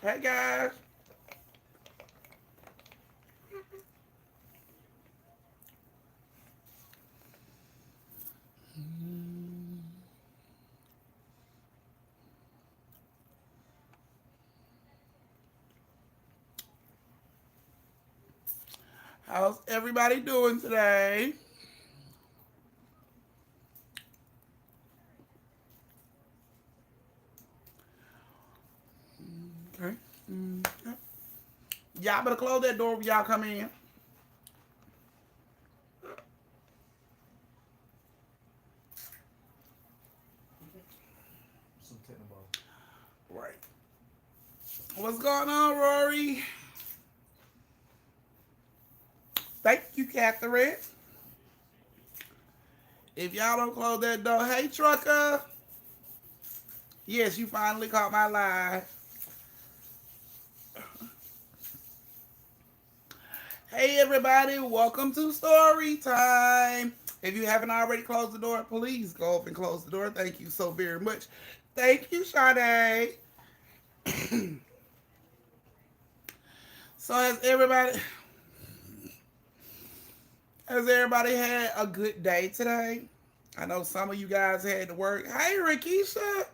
Hey guys. How's everybody doing today? Okay. Okay. Y'all better close that door when y'all come in. Some technical. Right. What's going on, Rory? Thank you, Catherine. If y'all don't close that door, hey, trucker. Yes, you finally caught my lie. Hey, everybody. Welcome to Story Time. If you haven't already closed the door, please go up and close the door. Thank you so very much. Thank you, Sade. So has everybody had a good day today? I know some of you guys had to work. Hey, Rakisha.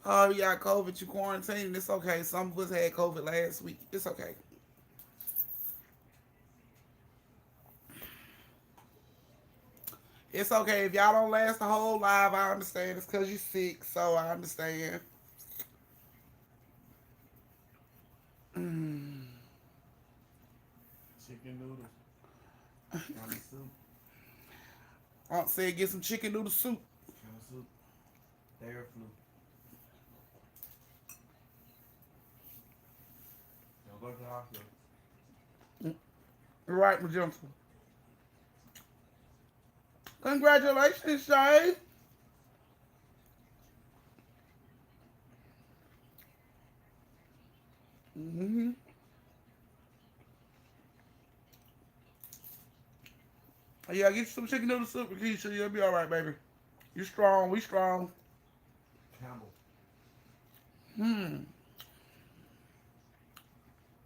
Oh, you got COVID, you quarantined. It's okay. Some of us had COVID last week. It's okay. It's okay. If y'all don't last the whole live, I understand. It's because you're sick, so I understand. Mm. Chicken noodles. Kind of soup. Aunt said get some chicken noodle soup. Kind of soup. Theraflu. Don't go to the hospital. Right, Magenta. Congratulations, Shay. Mm-hmm. Yeah, get you some chicken noodle soup, Keisha. You'll be all right, baby. You strong. We strong. Campbell. Hmm.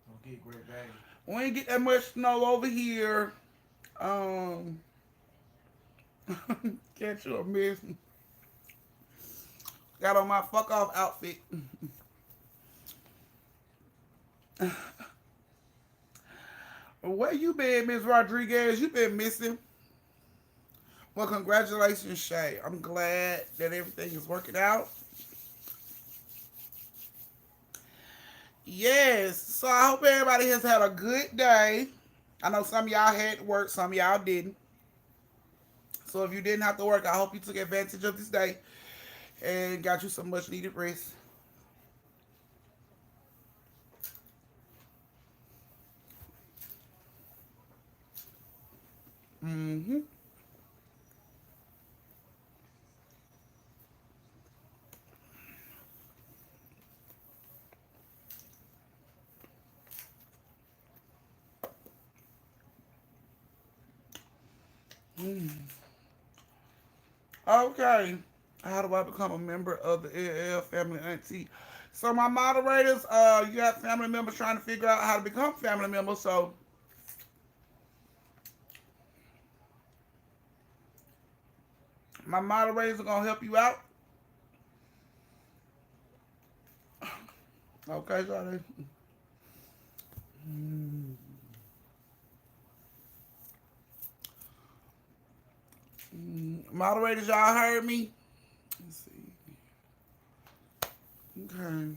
Don't get great value. We ain't get that much snow over here. Um, Catch you a miss. Got on my fuck off outfit. Where you been, Miss Rodriguez? You been missing. Well, congratulations, Shay. I'm glad that everything is working out. Yes. So I hope everybody has had a good day. I know some of y'all had to work, some of y'all didn't. So if you didn't have to work, I hope you took advantage of this day and got you some much needed rest. Mm-hmm. Mm. Okay. How do I become a member of the LL family auntie? So my moderators, you got family members trying to figure out how to become family members. So my moderators are gonna help you out. Okay, so moderators, y'all heard me. Let's see. Okay.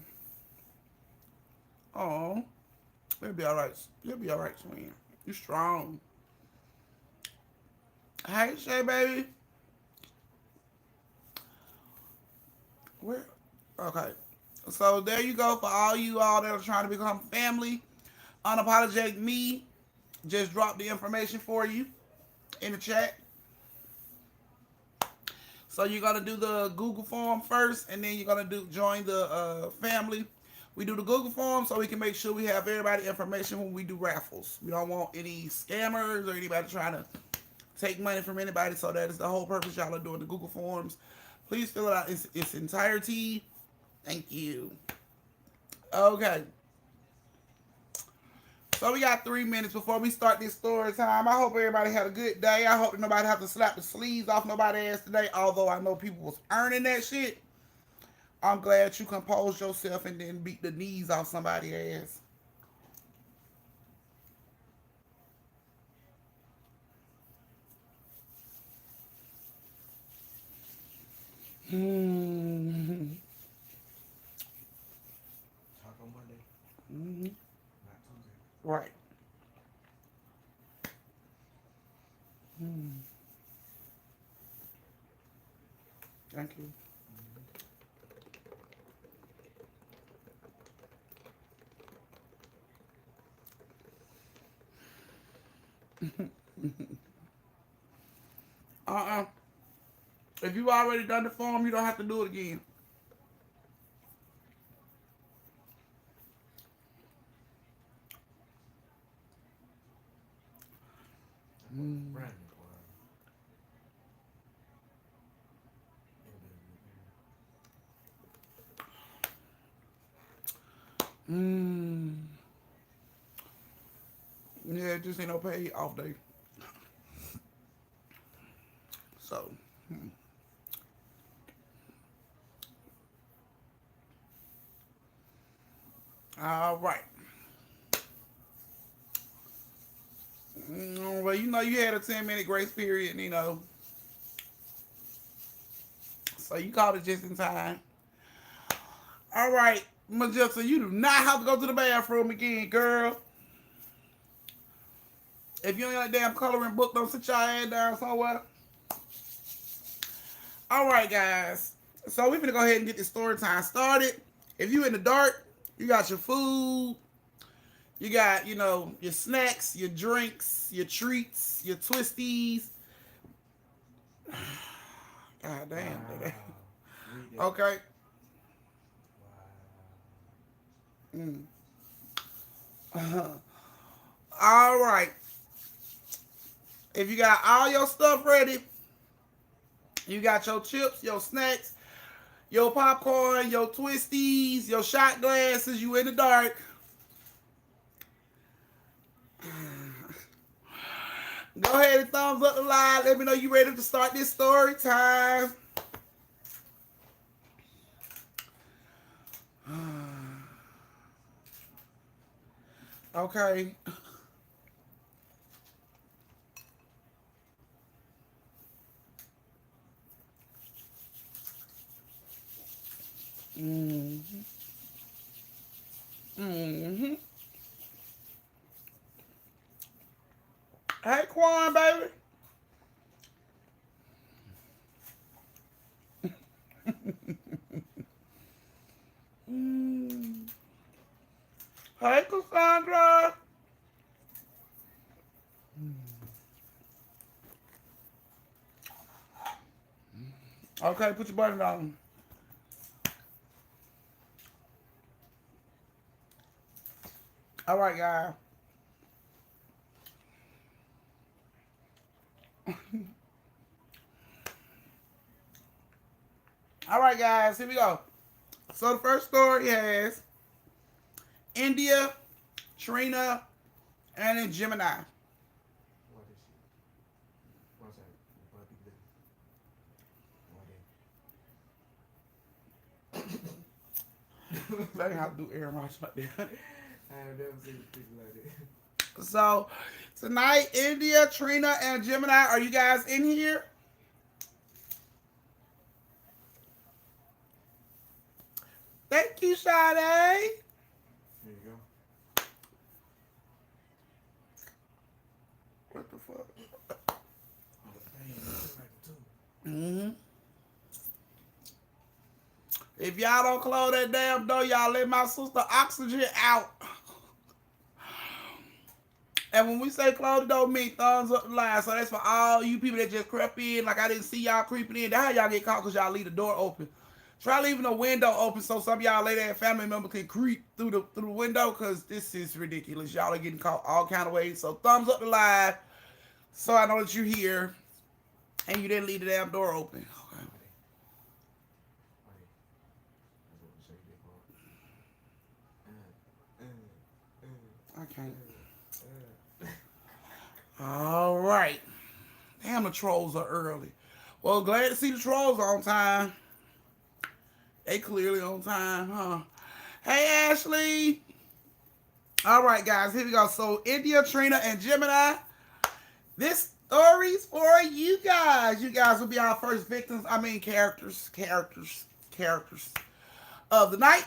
Oh, you'll be all right. You'll be all right, twin. You strong. Hey, Shay, baby. Where? Okay. So there you go for all you all that are trying to become family. Unapologetic me just dropped the information for you in the chat. So you're gonna do the Google form first, and then you're gonna do join the family. We do the Google form so we can make sure we have everybody information when we do raffles. We don't want any scammers or anybody trying to take money from anybody. So that is the whole purpose. Y'all are doing the Google forms. Please fill it out in its entirety. Thank you. Okay. So we got 3 minutes before we start this story time. I hope everybody had a good day. I hope that nobody have to slap the sleeves off nobody's ass today. Although I know people was earning that shit. I'm glad you composed yourself and didn't beat the knees off somebody's ass. Hmm. Taco Monday, Hmm. not Tuesday. Right. Hmm. Thank you. Uh-uh. If you already done the form, you don't have to do it again. Brandon, boy. Mm. Yeah, just ain't no pay off day. So, all right. Well, you know you had a 10-minute grace period, you know. So you called it just in time. All right, Majestic, you do not have to go to the bathroom again, girl. If you ain't got a damn coloring book, don't sit your head down somewhere. All right, guys. So we're gonna go ahead and get this story time started. If you in the dark, you got your food, you got, your snacks, your drinks, your treats, your twisties. God damn. Wow. Read that. Okay. Wow. Mm. All right. If you got all your stuff ready, you got your chips, your snacks, your popcorn, your twisties, your shot glasses, you in the dark. Go ahead and thumbs up the live. Let me know you ready to start this story time. Okay. Mm-hmm. Mm-hmm. Hey, Quan, baby. Mm. Hey, Cassandra. Okay, put your button on. All right, guys. All right, guys. Here we go. So the first story has India, Trina, and then Gemini. What is she? What's that? What people do? What That ain't how to do Aaron Rodgers like that. I have never seen people like that. So tonight, India, Trina, and Gemini, are you guys in here? Thank you, Sade. There you go. What the fuck? Damn, that's like it too. Mm-hmm. If y'all don't close that damn door, y'all let my sister oxygen out. And when we say close the door, mean thumbs up the line. So that's for all you people that just crept in. Like I didn't see y'all creeping in. That's how y'all get caught because y'all leave the door open. Try leaving the window open so some of y'all lady and family member can creep through the window because this is ridiculous. Y'all are getting caught all kind of ways. So thumbs up the live so I know that you're here and you didn't leave the damn door open. Okay. That's what we say, big boy. I can't. All right. Damn, the trolls are early. Well, glad to see the trolls on time. They clearly on time, huh? Hey, Ashley. All right, guys, here we go. So, India, Trina, and Gemini. This story's for you guys. You guys will be our first victims. I mean, characters of the night.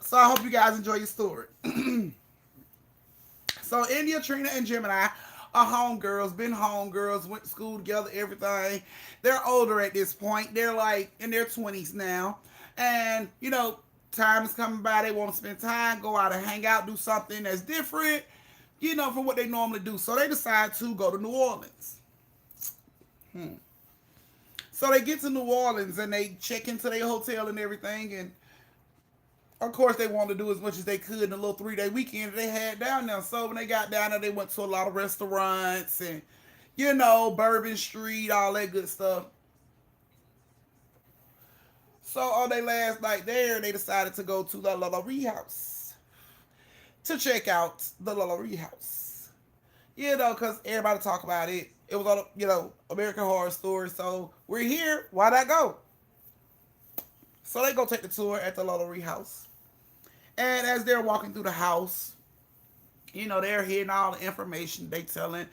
So, I hope you guys enjoy your story. So, India, Trina, and Gemini are homegirls, been homegirls, went to school together, everything. They're older at this point. They're like in their 20s now. And, time is coming by. They want to spend time, go out and hang out, do something that's different, from what they normally do. So they decide to go to New Orleans. So they get to New Orleans and they check into their hotel and everything. And of course, they wanted to do as much as they could in a little 3-day weekend that they had down there. So when they got down there, they went to a lot of restaurants and, Bourbon Street, all that good stuff. So on their last night there, they decided to go to the LaLaurie house to check out the LaLaurie house. Because everybody talk about it. It was on, American Horror Story. So we're here. Why not go? So they go take the tour at the LaLaurie house. And as they're walking through the house, they're hearing all the information. They telling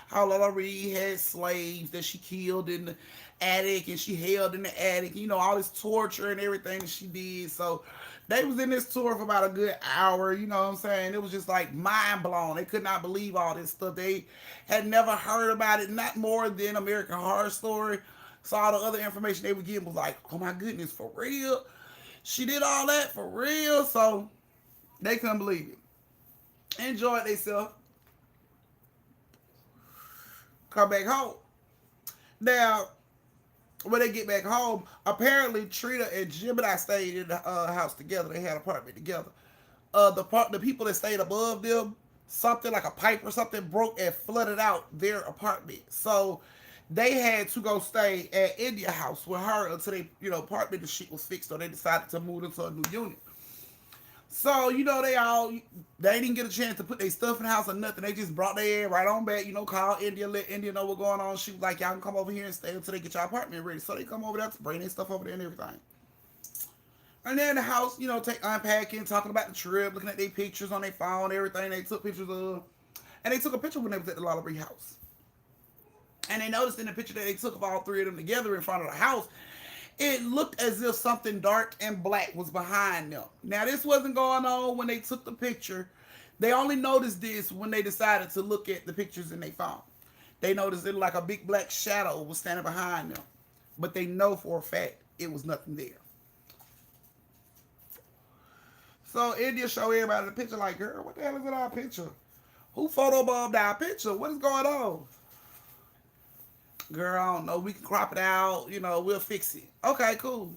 how LaLaurie had slaves that she killed in the attic and she held in the attic. All this torture and everything that she did. So they was in this tour for about a good hour. You know what I'm saying? It was just like mind blown. They could not believe all this stuff. They had never heard about it, not more than American Horror Story. So all the other information they were getting was like, oh my goodness, for real? She did all that for real? So they couldn't believe it. Enjoyed themselves. Come back home. Now, when they get back home, apparently Trina and Gemini stayed in the house together. They had an apartment together. The people that stayed above them, something like a pipe or something broke and flooded out their apartment. So they had to go stay at India's house with her until they, apartment and shit was fixed. So they decided to move into a new unit. So, they didn't get a chance to put their stuff in the house or nothing. They just brought their ass right on back, called India, let India know what's going on. She was like, y'all can come over here and stay until they get your apartment ready. So they come over there to bring their stuff over there and everything. And then the house, take unpacking, talking about the trip, looking at their pictures on their phone, everything they took pictures of. And they took a picture when they was at the LaLaurie house. And they noticed in the picture that they took of all three of them together in front of the house, it looked as if something dark and black was behind them. Now, this wasn't going on when they took the picture. They only noticed this when they decided to look at the pictures in their phone. They noticed it like a big black shadow was standing behind them. But they know for a fact it was nothing there. So India showed everybody the picture like, girl, what the hell is in our picture? Who photobombed our picture? What is going on? Girl, I don't know. We can crop it out. We'll fix it. Okay, cool.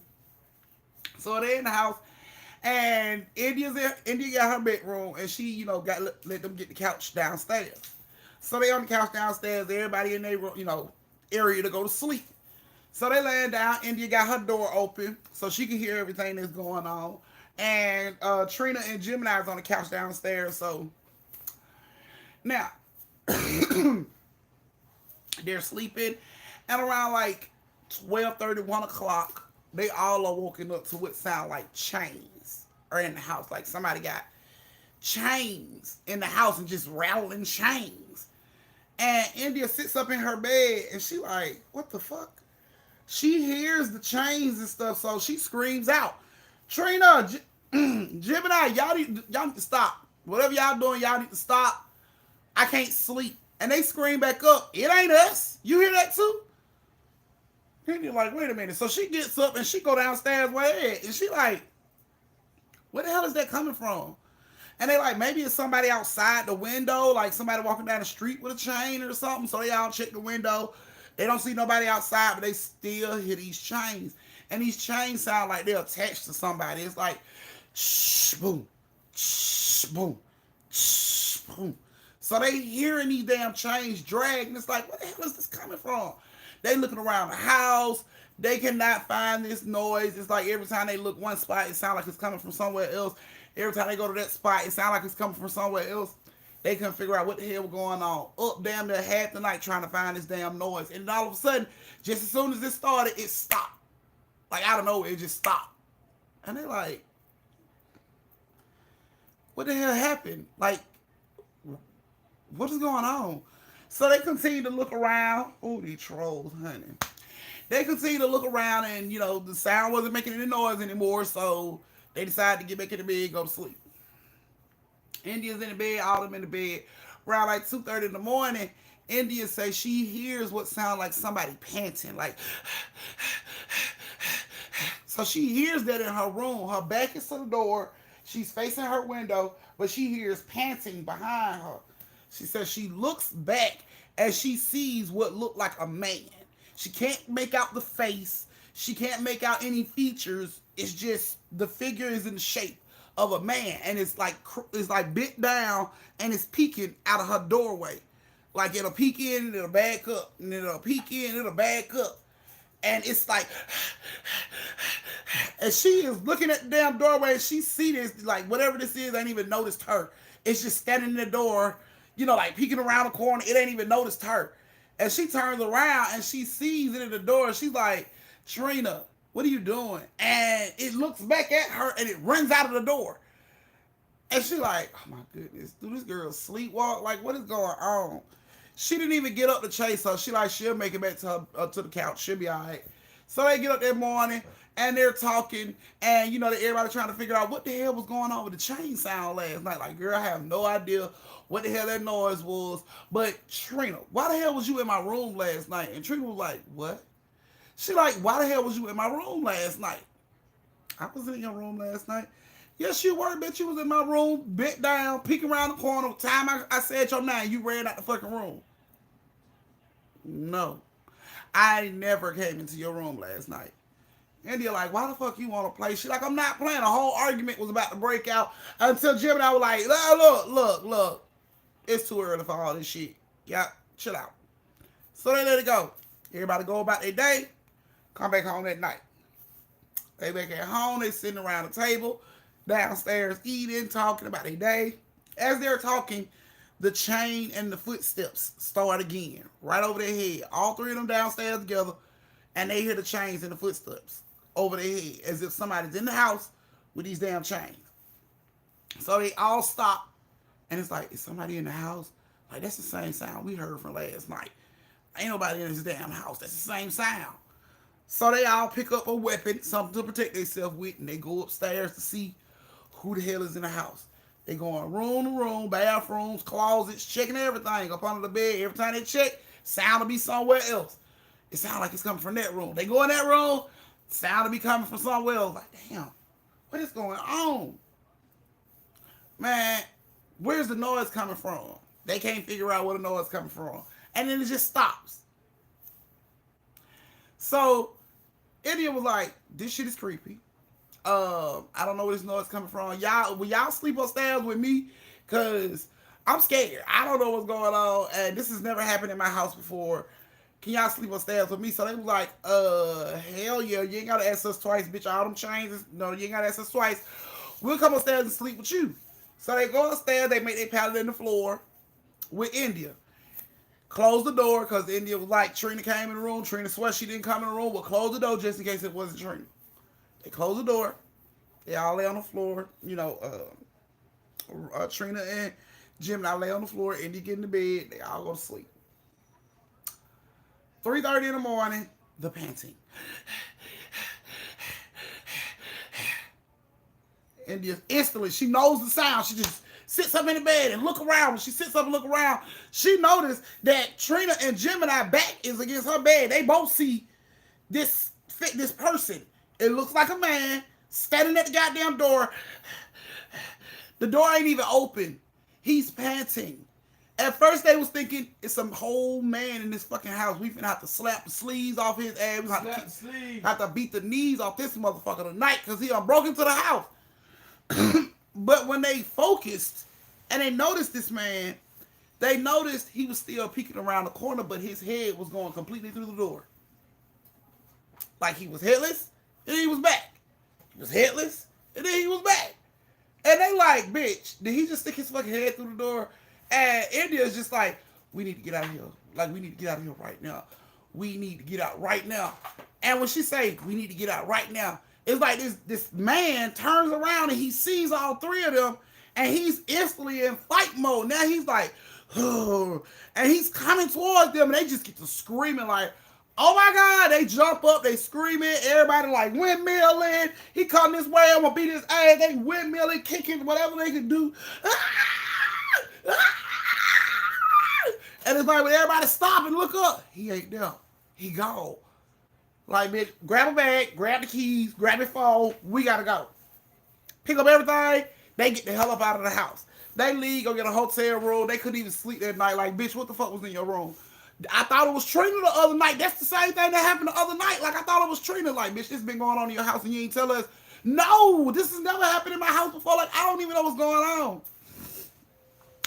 So they're in the house. And India got her bedroom. And she, got let them get the couch downstairs. So they on the couch downstairs. Everybody in their, area to go to sleep. So they laying down. India got her door open. So she can hear everything that's going on. And Trina and Gemini's on the couch downstairs. So now... they're sleeping, and around like 12:30, 1 o'clock, they all are woken up to what sound like chains are in the house. Like somebody got chains in the house and just rattling chains. And India sits up in her bed, and she like, what the fuck? She hears the chains and stuff, so she screams out, Trina, Gemini, y'all need to stop. Whatever y'all doing, y'all need to stop. I can't sleep. And they scream back up, it ain't us. You hear that too? And you're like, wait a minute. So she gets up and she go downstairs with her. And she like, where the hell is that coming from? And they like, maybe it's somebody outside the window, like somebody walking down the street with a chain or something. So they all check the window. They don't see nobody outside, but they still hear these chains. And these chains sound like they're attached to somebody. It's like, shh, boom, shh, boom, shh, boom. So they hearing these damn chains drag, and it's like, where the hell is this coming from? They looking around the house. They cannot find this noise. It's like every time they look one spot, it sounds like it's coming from somewhere else. Every time they go to that spot, it sounds like it's coming from somewhere else. They couldn't figure out what the hell was going on. Up damn near half the night trying to find this damn noise. And then all of a sudden, just as soon as it started, it stopped. Like, I don't know, it just stopped. And they're like, what the hell happened? Like, what is going on? So they continue to look around. Oh, these trolls, honey. They continue to look around, and, you know, the sound wasn't making any noise anymore, so they decided to get back in the bed and go to sleep. India's in the bed, all of them in the bed. Around like 2:30 in the morning, India says she hears what sounds like somebody panting, like. So she hears that in her room. Her back is to the door. She's facing her window, but she hears panting behind her. She says she looks back as she sees what looked like a man. She can't make out the face. She can't make out any features. It's just the figure is in the shape of a man, and it's like bent down, and it's peeking out of her doorway. Like, it'll peek in and it'll back up, and it'll peek in and it'll back up. And it's like, and she is looking at the damn doorway, and she see this, like, whatever this is, ain't even noticed her. It's just standing in the door, you know, like peeking around the corner. It ain't even noticed her. And she turns around and she sees it in the door. She's like, Trina, what are you doing? And it looks back at her and it runs out of the door. And she's like, oh my goodness, do this girl sleepwalk? Like, what is going on? She didn't even get up to chase her. She'll make it back to the couch. She'll be all right. So they get up that morning and they're talking, and, you know, everybody trying to figure out what the hell was going on with the chain sound last night. Like, girl, I have no idea what the hell that noise was. But Trina, why the hell was you in my room last night? And Trina was like, what? She like, why the hell was you in my room last night? I wasn't in your room last night. Yes, you were, bitch. You was in my room, bent down, peeking around the corner. Time I said your name, you ran out the fucking room. No. I never came into your room last night. And you're like, why the fuck you want to play? She's like, I'm not playing. A whole argument was about to break out until Jim and I were like, look. It's too early for all this shit. Yeah, chill out. So they let it go. Everybody go about their day, come back home at night. They back at home, they sitting around the table, downstairs eating, talking about their day. As they're talking, the chain and the footsteps start again, right over their head. All three of them downstairs together, and they hear the chains and the footsteps over their head, as if somebody's in the house with these damn chains. So they all stop, and it's like, is somebody in the house? Like, that's the same sound we heard from last night. Ain't nobody in this damn house. That's the same sound. So they all pick up a weapon, something to protect themselves with, and they go upstairs to see who the hell is in the house. They going room to room, bathrooms, closets, checking everything up under the bed. Every time they check, sound will be somewhere else. It sounds like it's coming from that room. They go in that room, sound will be coming from somewhere else. Like, damn, what is going on? Man, where's the noise coming from? They can't figure out where the noise is coming from. And then it just stops. So India was like, this shit is creepy. I don't know where this noise coming from. Will y'all sleep upstairs with me? Cause I'm scared. I don't know what's going on. And this has never happened in my house before. Can y'all sleep upstairs with me? So they was like, hell yeah, you ain't gotta ask us twice, bitch. All them chains. No, you ain't gotta ask us twice. We'll come upstairs and sleep with you. So they go upstairs, they make their pallet in the floor with India. Close the door, because India was like, Trina came in the room. Trina swear she didn't come in the room, but close the door just in case it wasn't Trina. They close the door. They all lay on the floor. You know, Trina and Jim and I lay on the floor. India get in the bed. They all go to sleep. 3:30 in the morning, the panting. India instantly, she knows the sound. She just sits up in the bed and look around. When she sits up and look around, she noticed that Trina and Gemini back is against her bed. They both see this person. It looks like a man standing at the goddamn door. The door ain't even open. He's panting. At first they was thinking it's some whole man in this fucking house. We finna have to slap the sleeves off his ass. We have to beat the knees off this motherfucker tonight because he done broke into the house. But when they focused and they noticed this man, they noticed he was still peeking around the corner, but his head was going completely through the door. Like he was headless, and then he was back. He was headless, and then he was back. And they like, bitch, did he just stick his fucking head through the door? And India's just like, we need to get out of here. Like, we need to get out of here right now. We need to get out right now. And when she say, we need to get out right now, it's like this man turns around and he sees all three of them and he's instantly in fight mode. Now he's like, oh, and he's coming towards them and they just get to screaming like, oh my God, they jump up, they screaming, everybody like windmilling. He come this way, I'm gonna beat his ass. They windmilling, kicking, whatever they can do. And it's like when everybody stop and look up, he ain't there. He gone. Like, bitch, grab a bag, grab the keys, grab your phone, we gotta go. Pick up everything, they get the hell up out of the house. They leave, go get a hotel room. They couldn't even sleep that night. Like, bitch, what the fuck was in your room? I thought it was Trina the other night. That's the same thing that happened the other night. Like, I thought it was Trina. Like, bitch, this been going on in your house and you ain't tell us. No, this has never happened in my house before. Like, I don't even know what's going on.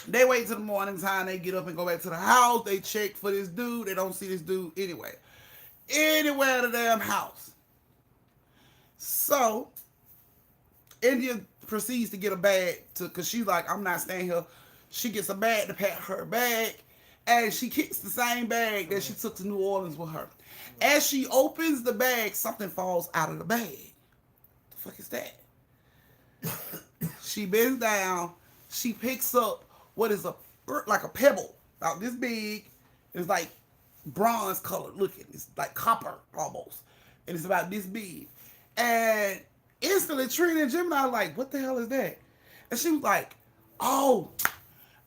They wait till the morning time. They get up and go back to the house. They check for this dude. They don't see this dude anyway. Anywhere in the damn house. So, India proceeds to get a bag because she's like, I'm not staying here. She gets a bag to pack her bag. And she kicks the same bag that she took to New Orleans with her. As she opens the bag, something falls out of the bag. The fuck is that? She bends down. She picks up what is like a pebble, about this big. It's like bronze colored looking. It's like copper almost. And it's about this big. And instantly Trina and Gemini are like, what the hell is that? And she was like, oh,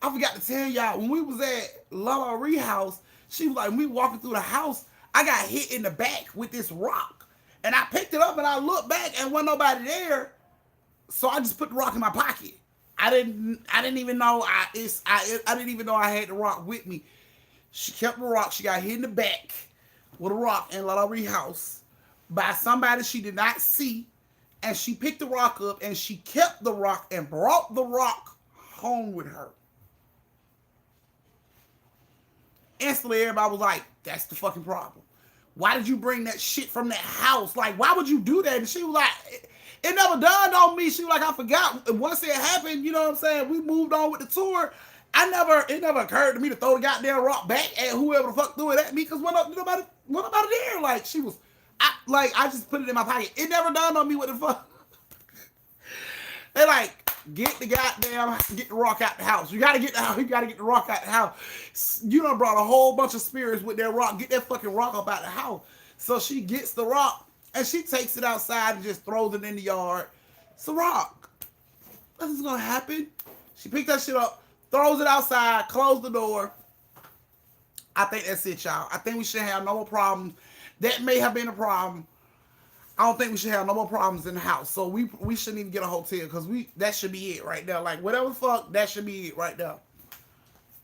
I forgot to tell y'all, when we was at Lala Ree house, she was like, when we walking through the house, I got hit in the back with this rock. And I picked it up and I looked back and wasn't nobody there. So I just put the rock in my pocket. I didn't even know I didn't even know I had the rock with me. She kept the rock. She got hit in the back with a rock in Lala Ree house by somebody she did not see. And she picked the rock up and she kept the rock and brought the rock home with her. Instantly, everybody was like, that's the fucking problem. Why did you bring that shit from that house? Like, why would you do that? And she was like, it never dawned on me. She was like, I forgot. And once it happened, you know what I'm saying? We moved on with the tour. It never occurred to me to throw the goddamn rock back at whoever the fuck threw it at me because nobody there. Like, I just put it in my pocket. It never dawned on me what the fuck. They like, get the rock out the house. You gotta get the rock out the house. You done brought a whole bunch of spirits with that rock. Get that fucking rock up out the house. So she gets the rock and she takes it outside and just throws it in the yard. It's a rock. Nothing's gonna happen. She picked that shit up, throws it outside, closed the door. I think that's it, y'all. I think we should have no more problems. That may have been a problem. I don't think we should have no more problems in the house. So we shouldn't even get a hotel because that should be it right there. Like, whatever the fuck, that should be it right there.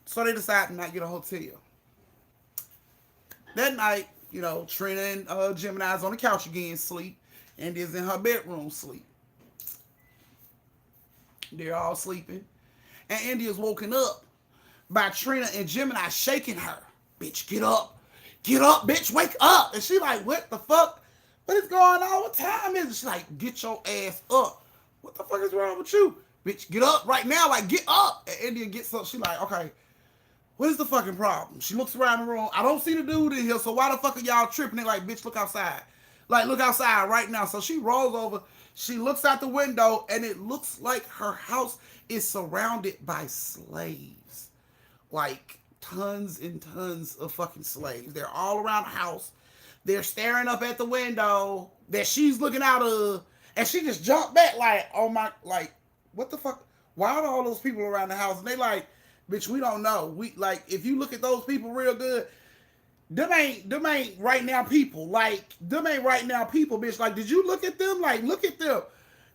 So they decided to not get a hotel. That night, you know, Trina and Gemini's on the couch again, sleep. And is in her bedroom, sleep. They're all sleeping. And India's woken up by Trina and Gemini shaking her. Bitch, get up. Get up, bitch, wake up. And she like, what the fuck? What is going on? What time is it? She's like, get your ass up. What the fuck is wrong with you? Bitch, get up right now. Like, get up. And India gets up. She's like, okay, what is the fucking problem? She looks around the room. I don't see the dude in here, so why the fuck are y'all tripping? They're like, bitch, look outside. Like, look outside right now. So she rolls over. She looks out the window, and it looks like her house is surrounded by slaves. Like, tons and tons of fucking slaves. They're all around the house. They're staring up at the window that she's looking out of, and she just jumped back like, oh my, like, what the fuck? Why are all those people around the house? And they like, bitch, we don't know. We like, if you look at those people real good, them ain't right now people. Like, them ain't right now people, bitch. Like, did you look at them? Like, look at them.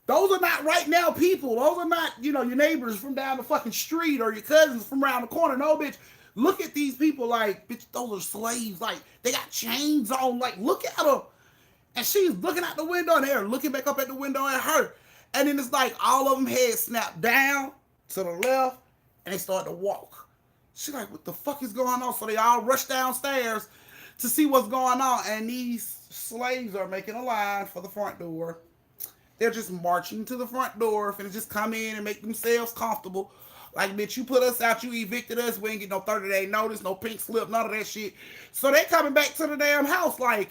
Those are not right now people. Those are not, you know, your neighbors from down the fucking street or your cousins from around the corner. No, bitch. Look at these people like, bitch, those are slaves. Like, they got chains on. Like, look at them. And she's looking out the window and they're looking back up at the window at her. And then it's like all of them heads snap down to the left and they start to walk. She's like, what the fuck is going on? So they all rush downstairs to see what's going on. And these slaves are making a line for the front door. They're just marching to the front door, finna just come in and make themselves comfortable Like, bitch, you put us out, you evicted us, we ain't get no 30-day notice, no pink slip, none of that shit. So they coming back to the damn house like,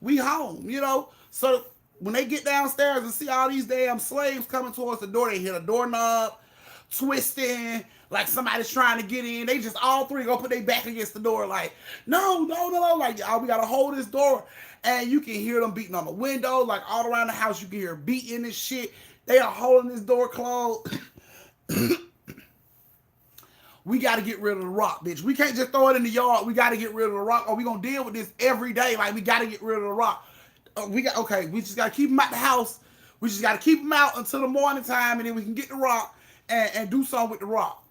we home, you know? So when they get downstairs and see all these damn slaves coming towards the door, they hit a doorknob, twisting, like somebody's trying to get in. They just all three go put their back against the door like, no, like, y'all, we gotta hold this door. And you can hear them beating on the window, like all around the house, you can hear beating and shit. They are holding this door closed. We got to get rid of the rock, bitch. We can't just throw it in the yard. We got to get rid of the rock, or we going to deal with this every day. Like, we got to get rid of the rock. We just got to keep them out the house. We just got to keep them out until the morning time, and then we can get the rock and do something with the rock.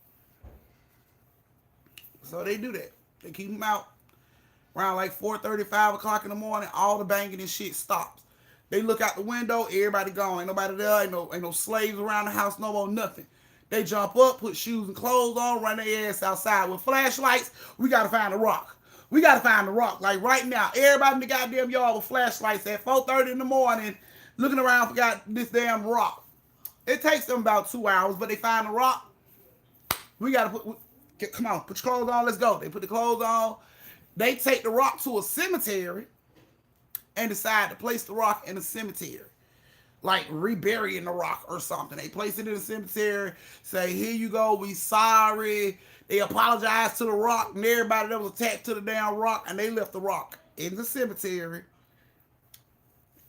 So they do that. They keep them out around like 4:30, 5 o'clock in the morning. All the banging and shit stops. They look out the window. Everybody gone. Ain't nobody there. Ain't no slaves around the house no more. Nothing. They jump up, put shoes and clothes on, run their ass outside with flashlights. We got to find the rock. We got to find the rock. Like right now, everybody in the goddamn yard with flashlights at 4:30 in the morning looking around for this damn rock. It takes them about 2 hours, but they find the rock. We got to come on, put your clothes on, let's go. They put the clothes on. They take the rock to a cemetery and decide to place the rock in a cemetery. Like reburying the rock or something. They place it in the cemetery, say, here you go, we sorry. They apologize to the rock and everybody that was attached to the damn rock, and they left the rock in the cemetery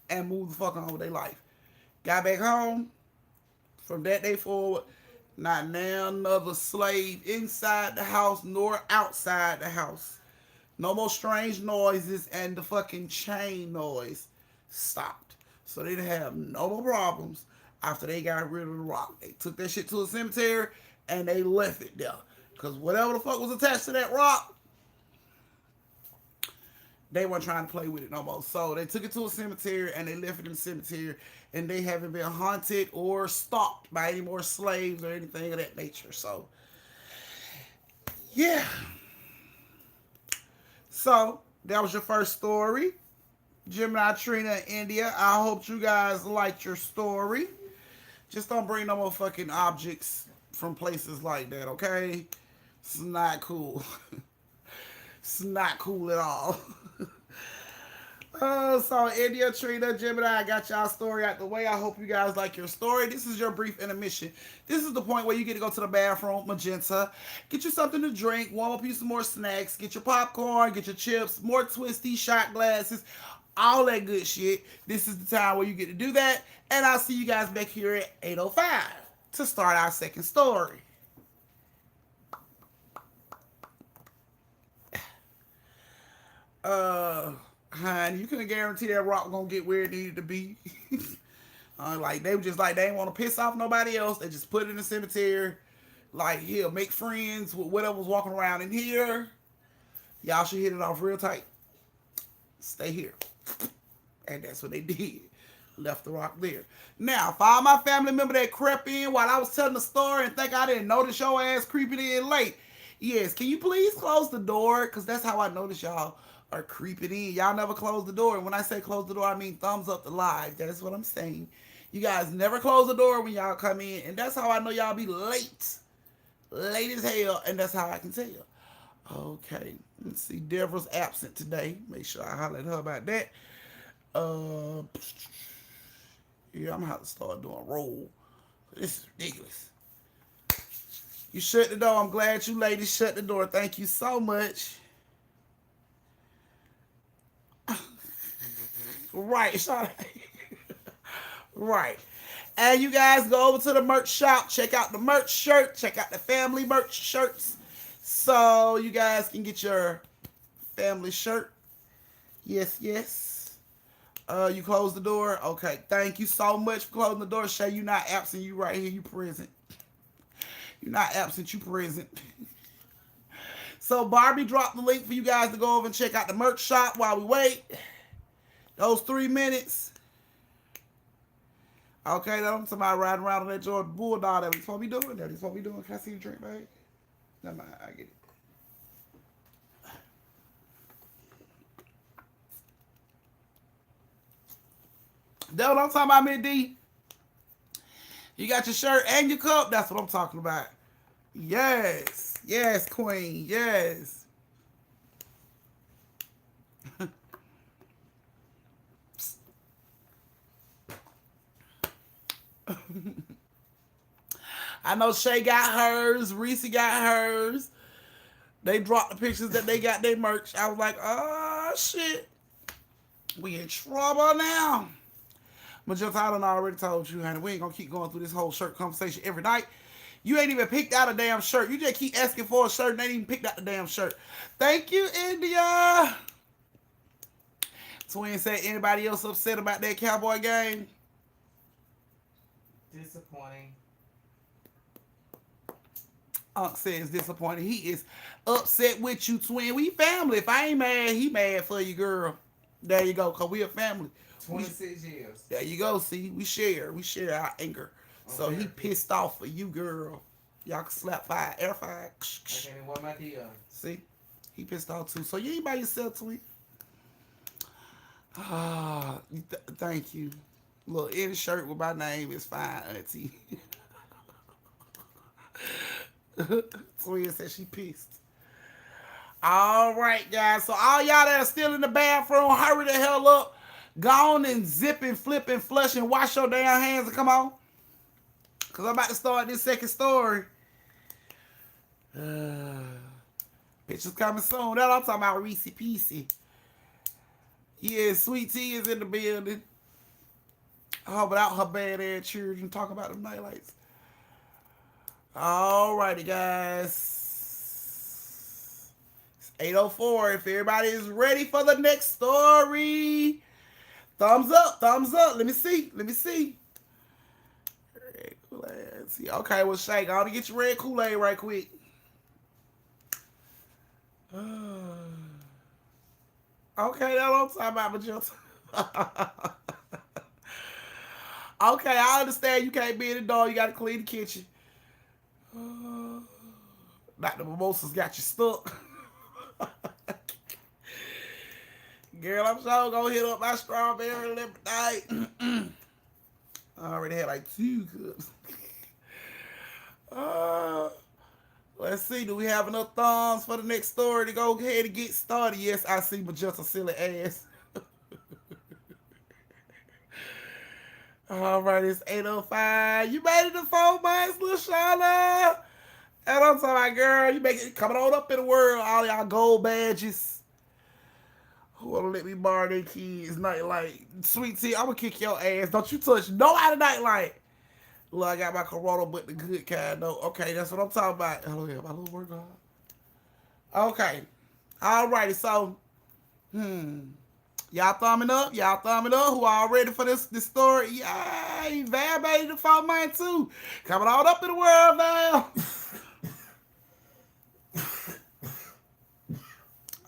and moved the fuck on with their life. Got back home. From that day forward, not now another slave inside the house nor outside the house. No more strange noises, and the fucking chain noise stopped. So they didn't have no more problems after they got rid of the rock. They took that shit to a cemetery and they left it there. Because whatever the fuck was attached to that rock, they weren't trying to play with it no more. So they took it to a cemetery and they left it in the cemetery, and they haven't been haunted or stalked by any more slaves or anything of that nature. So, yeah. So, that was your first story. Gemini, Trina, and India. I hope you guys liked your story. Just don't bring no more fucking objects from places like that, okay? It's not cool. It's not cool at all. So India, Trina, Gemini, I got y'all story out the way. I hope you guys like your story. This is your brief intermission. This is the point where you get to go to the bathroom, Magenta, get you something to drink, warm up you some more snacks, get your popcorn, get your chips, more twisty shot glasses, all that good shit. This is the time where you get to do that. And I'll see you guys back here at 8:05 to start our second story. Honey, you couldn't guarantee that rock gonna get where it needed to be. Like they were just like, they didn't want to piss off nobody else. They just put it in the cemetery. Like, here, make friends with whatever was walking around in here. Y'all should hit it off real tight. Stay here. And that's what they did. Left the rock there. Now, for all my family member that crept in while I was telling the story and think I didn't notice your ass creeping in late, yes, can you please close the door? Because that's how I notice y'all are creeping in. Y'all never close the door. And when I say close the door, I mean thumbs up the live. That's what I'm saying. You guys never close the door when y'all come in. And that's how I know y'all be late. Late as hell. And that's how I can tell. Okay. Let's see. Deborah's absent today. Make sure I holler at her about that. Yeah, I'm going to have to start doing roll. This is ridiculous. You shut the door. I'm glad you ladies shut the door. Thank you so much. Right. Right. And you guys go over to the merch shop. Check out the merch shirt. Check out the family merch shirts. So you guys can get your family shirt. Yes, yes. You close the door. Okay. Thank you so much for closing the door. Shay, you not absent. You right here. You present. You're not absent. You present. So Barbie dropped the link for you guys to go over and check out the merch shop while we wait. Those 3 minutes. Okay, though. Somebody riding around on that Jordan Bulldog that we supposed to be doing. That we supposed to be doing. Can I see the drink, babe? Never mind. I get it. That's what I'm talking about, Mid D. You got your shirt and your cup. That's what I'm talking about. Yes. Yes, queen. Yes. I know Shay got hers. Reese got hers. They dropped the pictures that they got their merch. I was like, oh, shit. We in trouble now. But just I done already told you, honey, we ain't gonna keep going through this whole shirt conversation every night. You ain't even picked out a damn shirt. You just keep asking for a shirt and ain't even picked out the damn shirt. Thank you, India. Twin said, anybody else upset about that Cowboy game? Disappointing. Unc says disappointed. He is upset with you, twin. We family. If I ain't mad, he mad for you, girl. There you go, because we a family. 26 years. There you go, see. We share our anger. So he pissed off for you, girl. Y'all can slap fire, air fire. I can't even wear my deal. See? He pissed off too. So you ain't by yourself, twin. Ah, thank you. Look, any shirt with my name is fine, auntie. Twin said she pissed. All right, guys. So all y'all that are still in the bathroom, hurry the hell up. Go on and zip and flip and flush and wash your damn hands and come on. Because I'm about to start this second story. Pictures coming soon. That's what I'm talking about, Reese Peasy. Yeah, Sweet Tea is in the building. Oh, without her bad ass children talking about them nightlights. Alrighty, guys. It's 8:04. If everybody is ready for the next story, thumbs up, thumbs up. Let me see. Red Kool-Aid. See, okay, well, Shake, I want to get you red Kool-Aid right quick. Okay, that's what I'm talking about, Magenta. Okay, I understand you can't be in the door. You got to clean the kitchen. Not the mimosas got you stuck. Girl, I'm sure gonna hit up my strawberry lemonade. I already had like 2 cups. Let's see. Do we have enough thumbs for the next story to go ahead and get started? Yes, I see Magenta silly ass. All right, it's 8:05. You made it to 4 months, LaShawna. And I'm talking about, girl, you make it coming on up in the world. All y'all gold badges. Who wanna let me borrow their kids' nightlight? Sweet Tea, I'm gonna kick your ass. Don't you touch no out of nightlight. Look, I got my Corona, but the good kind, though. Okay, that's what I'm talking about. Hello, yeah, my little work on. Okay. Alrighty, so, y'all thumbing up? Who all ready for this story? Yay! Val made it to 4 months, too. Coming on up in the world, Val.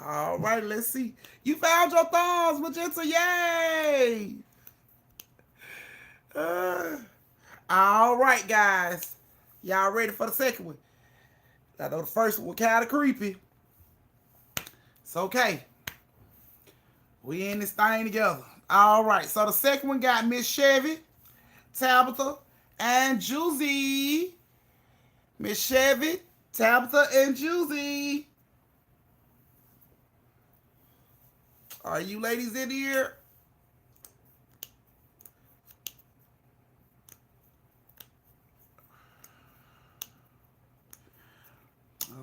All right, let's see. You found your thumbs, Magenta. Yay! All right, guys. Y'all ready for the second one? I know the first one was kind of creepy. It's okay. We in this thing together. All right, so the second one got Miss Chevy, Tabitha, and Juicy. Miss Chevy, Tabitha, and Juicy. Are you ladies in here?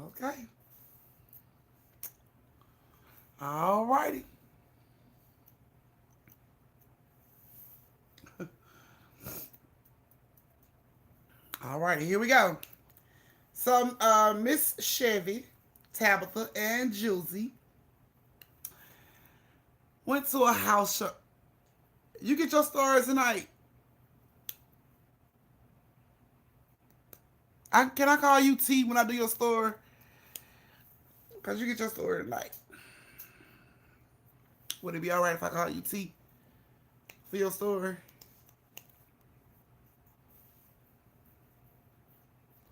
Okay. All righty. All right, here we go. So, Miss Chevy, Tabitha, and Juicy went to a house show. You get your stories tonight. Can I call you T when I do your story? Because you get your story tonight. Would it be all right if I call you T for your story?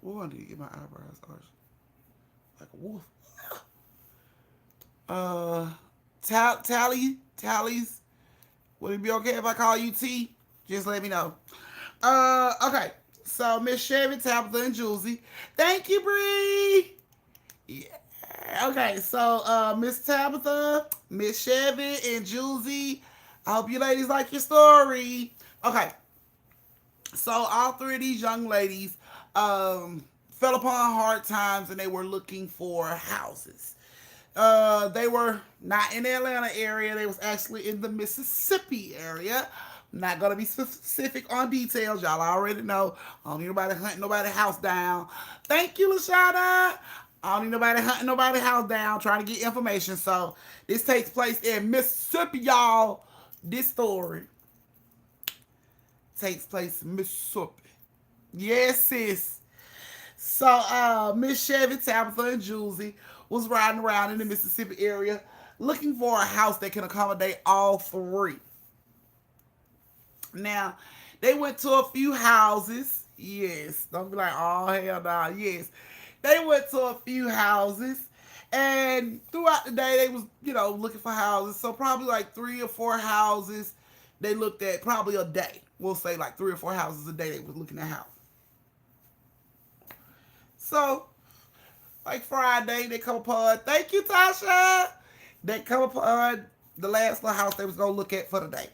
Oh, I need to get my eyebrows arched like a wolf. Tallies. Would it be okay if I call you T? Just let me know. Okay. So Miss Chevy, Tabitha, and Juicy. Thank you, Bree. Yeah. Okay, so Miss Tabitha, Miss Chevy, and Juicy. I hope you ladies like your story. Okay, so all three of these young ladies fell upon hard times and they were looking for houses. They were not in the Atlanta area. They was actually in the Mississippi area. I'm not gonna be specific on details. Y'all already know. I don't need nobody hunting nobody's house down. Thank you, Lashada. I don't need nobody hunting nobody's house down trying to get information. So this takes place in Mississippi, y'all. This story takes place in Mississippi. Yes, sis. So Miss Chevy, Tabitha, and Juicy was riding around in the Mississippi area looking for a house that can accommodate all three. Now, they went to a few houses. Yes. Don't be like, oh, hell no. Yes. They went to a few houses. And throughout the day, they was, looking for houses. So probably like 3 or 4 houses they looked at probably a day. We'll say like 3 or 4 houses a day they was looking at house. So, like Friday, they come upon, thank you, Tasha. They come upon the last little house they was going to look at for the day.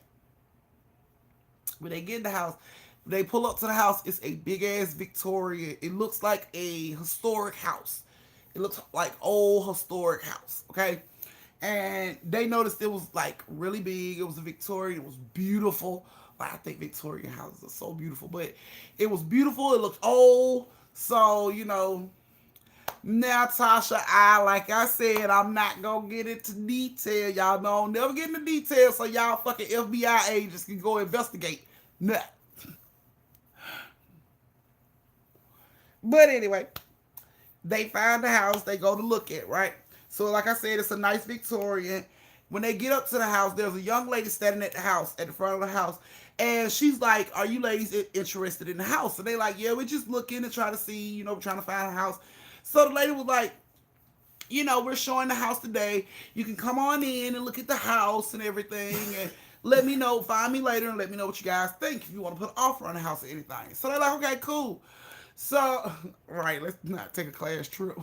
When they get in the house, they pull up to the house. It's a big-ass Victoria. It looks like a historic house. It looks like old historic house, okay? And they noticed it was, like, really big. It was a Victorian. It was beautiful. I think Victorian houses are so beautiful. But it was beautiful. It looked old. So, now, Tasha, like I said, I'm not going to get into detail. Y'all know I'll never get into detail so y'all fucking FBI agents can go investigate. Nah. But anyway, they find the house they go to look at, right? So like I said, it's a nice Victorian. When they get up to the house, there's a young lady standing at the house, at the front of the house. And she's like, are you ladies interested in the house? And they like, yeah, we're just looking to try to see, we're trying to find a house. So the lady was like, we're showing the house today. You can come on in and look at the house and everything. And let me know, find me later and let me know what you guys think. If you want to put an offer on the house or anything. So they're like, okay, cool. So, right, let's not take a class trip.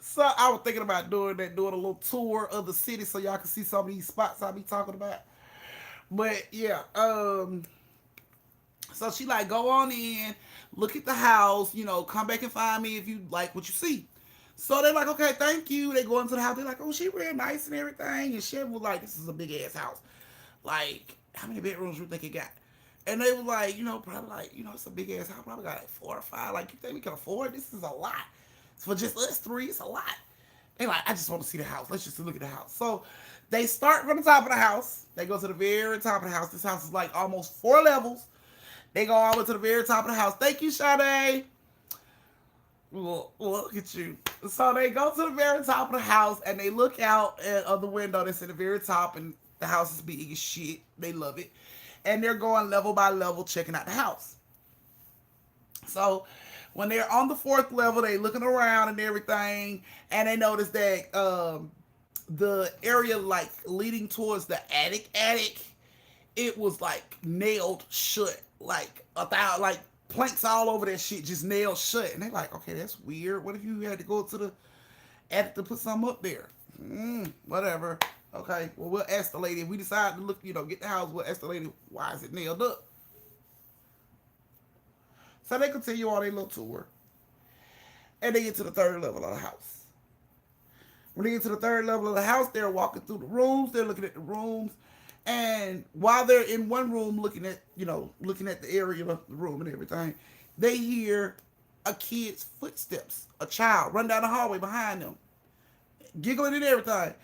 So I was thinking about doing a little tour of the city so y'all can see some of these spots I'll be talking about. But yeah, so she like, go on in, look at the house, come back and find me if you like what you see. So they're like, okay, thank you. They go into the house. They're like, oh, she real nice and everything. And Chevy was like, this is a big ass house. Like, how many bedrooms you think it got? And they was like, probably like, it's a big ass house. Probably got like 4 or 5. Like, you think we can afford? This is a lot. For just us 3, it's a lot. They like, I just want to see the house. Let's just look at the house. So they start from the top of the house. They go to the very top of the house. This house is like almost 4 levels. They go all the way to the very top of the house. Thank you, Sade. Look at you. So they go to the very top of the house and they look out of the window that's at the very top, and the house is big as shit. They love it. And they're going level by level checking out the house. So when they're on the 4th level, they looking around and everything, and they notice that the area like leading towards the attic, it was like nailed shut, like planks all over that shit, just nailed shut. And they like, okay, that's weird. What if you had to go to the attic to put something up there? Whatever. Okay, well, we'll ask the lady. If we decide to look, get the house, we'll ask the lady, why is it nailed up? So they continue on their little tour. And they get to the 3rd level of the house. When they get to the 3rd level of the house, they're walking through the rooms. They're looking at the rooms. And while they're in one room looking at the area of the room and everything, they hear a kid's footsteps, a child run down the hallway behind them, giggling and everything.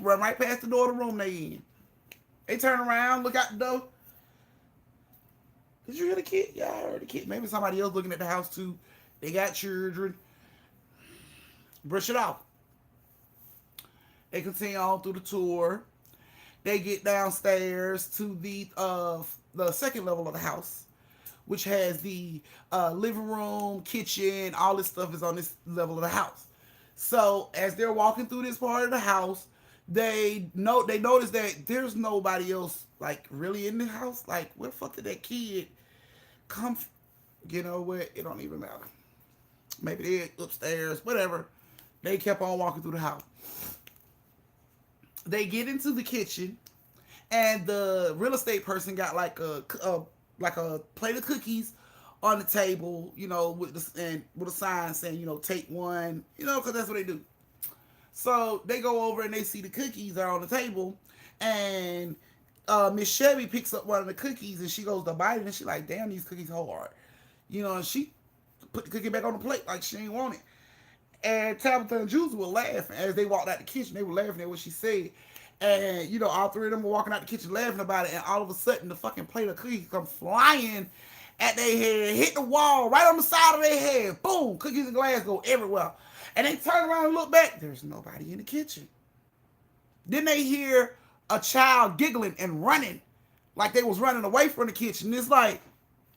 Run right past the door of the room they in. They turn around, look out the door. Did you hear the kid? Yeah, I heard the kid. Maybe somebody else looking at the house too. They got children. Brush it off. They continue on through the tour. They get downstairs to the 2nd level of the house, which has the living room, kitchen, all this stuff is on this level of the house. So as they're walking through this part of the house, they notice that there's nobody else like really in the house. Like, where the fuck did that kid come, you know what? It don't even matter. Maybe they upstairs, whatever. They kept on walking through the house. They get into the kitchen, and the real estate person got like a plate of cookies on the table, you know, with a sign saying, you know, take one, you know, because that's what they do. So they go over and they see the cookies are on the table, and Miss Chevy picks up one of the cookies and she goes to bite it, and she like, damn, these cookies hard, you know, and she put the cookie back on the plate like she ain't want it. And Tabitha and Jules were laughing as they walked out the kitchen. They were laughing at what she said. And, you know, all three of them were walking out the kitchen laughing about it. And all of a sudden, the fucking plate of cookies come flying at their head, hit the wall right on the side of their head. Boom, cookies and glass go everywhere. And they turn around and look back. There's nobody in the kitchen. Then they hear a child giggling and running like they was running away from the kitchen. It's like,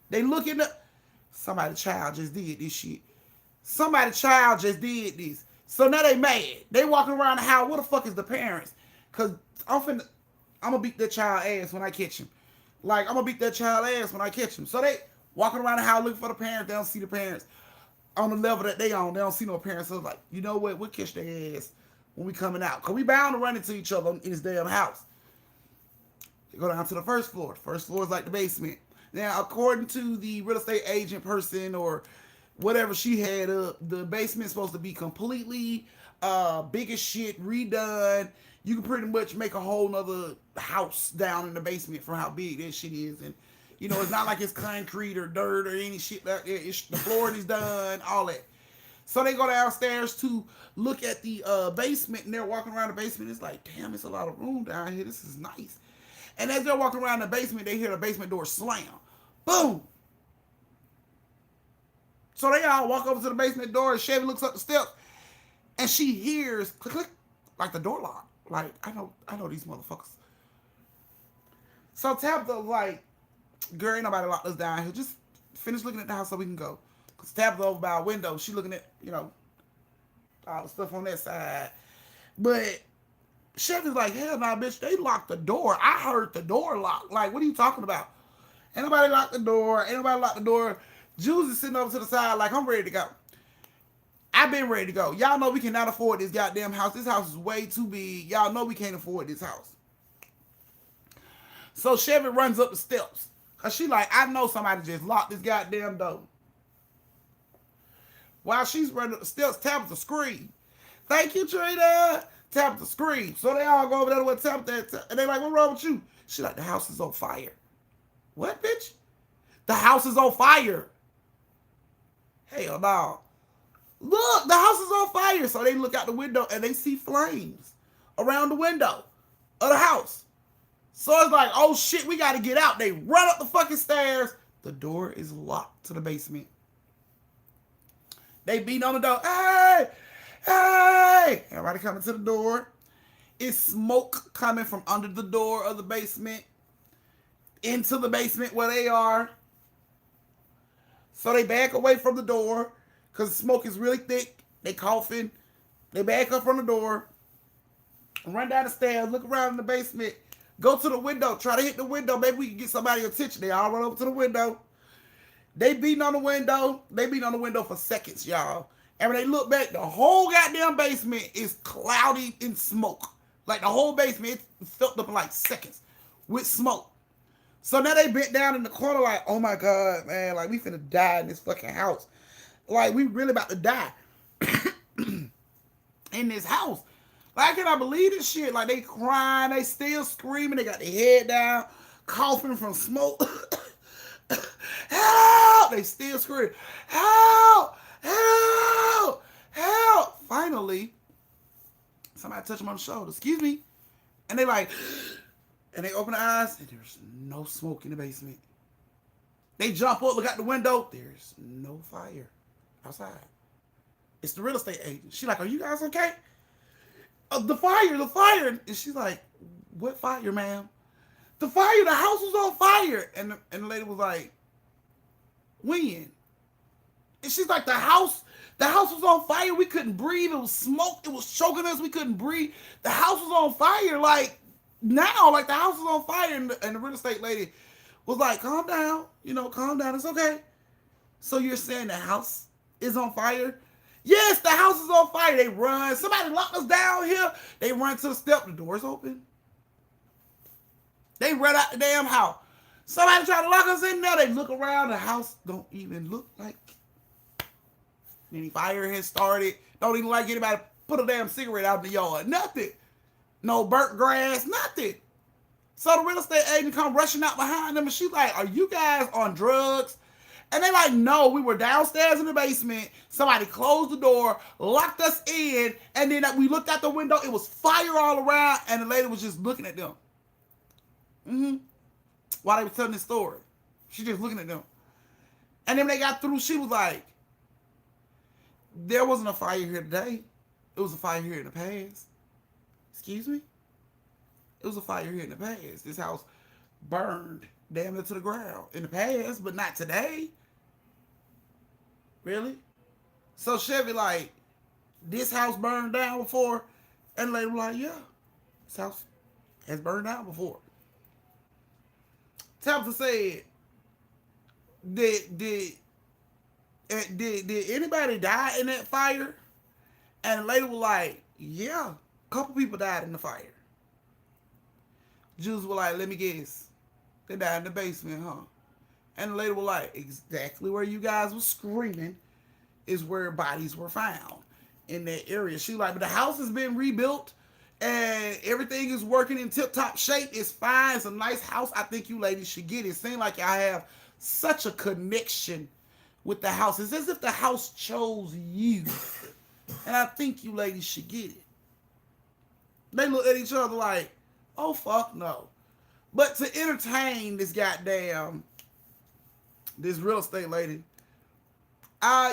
they look in the... Somebody's child just did this shit. Somebody's child just did this. So now they mad. They walking around the house. What the fuck is the parents? Because I'm going to beat that child ass when I catch him. Like, I'm going to beat that child ass when I catch him. So they walking around the house looking for the parents. They don't see the parents on the level that they on. They don't see no parents. So it's like, you know what? We'll catch their ass when we coming out. Because we bound to run into each other in this damn house. They go down to the first floor. The first floor is like the basement. Now, according to the real estate agent person or whatever she had up, the basement's supposed to be completely big as shit, redone. You can pretty much make a whole nother house down in the basement from how big that shit is. And, you know, it's not like it's concrete or dirt or any shit like that. The flooring is done, all that. So they go downstairs to look at the basement, and they're walking around the basement. It's like, damn, it's a lot of room down here. This is nice. And as they're walking around the basement, they hear the basement door slam. Boom! So they all walk over to the basement door, and Chevy looks up the steps, and she hears click, click, like the door lock. Like, I know these motherfuckers. So Tabitha like, girl, ain't nobody locked us down here. Just finish looking at the house so we can go. Because Tabitha over by a window, she looking at, you know, all the stuff on that side. But Chevy's like, hell nah, bitch, they locked the door. I heard the door lock. Like, what are you talking about? Ain't nobody locked the door. Ain't nobody locked the door. Jules is sitting over to the side like, I'm ready to go. I've been ready to go. Y'all know we cannot afford this goddamn house. This house is way too big. Y'all know we can't afford this house. So Chevy runs up the steps. Because she like, I know somebody just locked this goddamn door. While she's running up the steps, Tabitha scream. Thank you, Trina. Tabitha scream. So they all go over there with Tabitha. And they like, what's wrong with you? She like, the house is on fire. What, bitch? The house is on fire. Hell no. Look, the house is on fire. So they look out the window and they see flames around the window of the house. So it's like, oh shit, we got to get out. They run up the fucking stairs. The door is locked to the basement. They beat on the door. Hey, hey. Everybody coming to the door. It's smoke coming from under the door of the basement into the basement where they are. So they back away from the door because the smoke is really thick. They coughing. They back up from the door. Run down the stairs. Look around in the basement. Go to the window. Try to hit the window. Maybe we can get somebody's attention. They all run over to the window. They beating on the window. They beating on the window for seconds, y'all. And when they look back, the whole goddamn basement is cloudy in smoke. Like the whole basement is filled up in like seconds with smoke. So now they bent down in the corner like, oh my God, man. Like we finna die in this fucking house. Like we really about to die in this house. Like I cannot believe this shit. Like they crying. They still screaming. They got their head down, coughing from smoke. Help! They still scream. Help! Help! Help! Finally, somebody touched them on the shoulder. Excuse me. And they like, and they open their eyes, and there's no smoke in the basement. They jump up, look out the window. There's no fire outside. It's the real estate agent. She's like, are you guys okay? The fire. And she's like, what fire, ma'am? The fire, the house was on fire. And the lady was like, when? And she's like, the house was on fire. We couldn't breathe. It was smoke. It was choking us. We couldn't breathe. The house was on fire. Like, now, like, the house is on fire. And the real estate lady was like, calm down, calm down, it's okay. So you're saying the house is on fire? Yes, the house is on fire. They run. Somebody locked us down here. They run to the step. The door's open. They run out the damn house. Somebody try to lock us in there. They look around. The house don't even look like any fire has started. Don't even like anybody put a damn cigarette out in the yard. Nothing. No burnt grass. Nothing. So the real estate agent come rushing out behind them, and she's like, are you guys on drugs? And they like, no, we were downstairs in the basement. Somebody closed the door, locked us in, and then we looked out the window. It was fire all around, and the lady was just looking at them. While they were telling this story. She just looking at them. And then when they got through, she was like, there wasn't a fire here today. It was a fire here in the past. Excuse me? It was a fire here in the past. This house burned damn near to the ground in the past, but not today. Really? So Chevy like, this house burned down before? And the lady was like, yeah, this house has burned down before. Tabitha said, did anybody die in that fire? And the lady was like, yeah, a couple people died in the fire. Jews were like, let me guess. They died in the basement, huh? And the lady was like, exactly where you guys were screaming is where bodies were found in that area. She like, but the house has been rebuilt and everything is working in tip-top shape. It's fine. It's a nice house. I think you ladies should get it. It seems like y'all have such a connection with the house. It's as if the house chose you. And I think you ladies should get it. They look at each other like, oh, fuck no. But to entertain this real estate lady,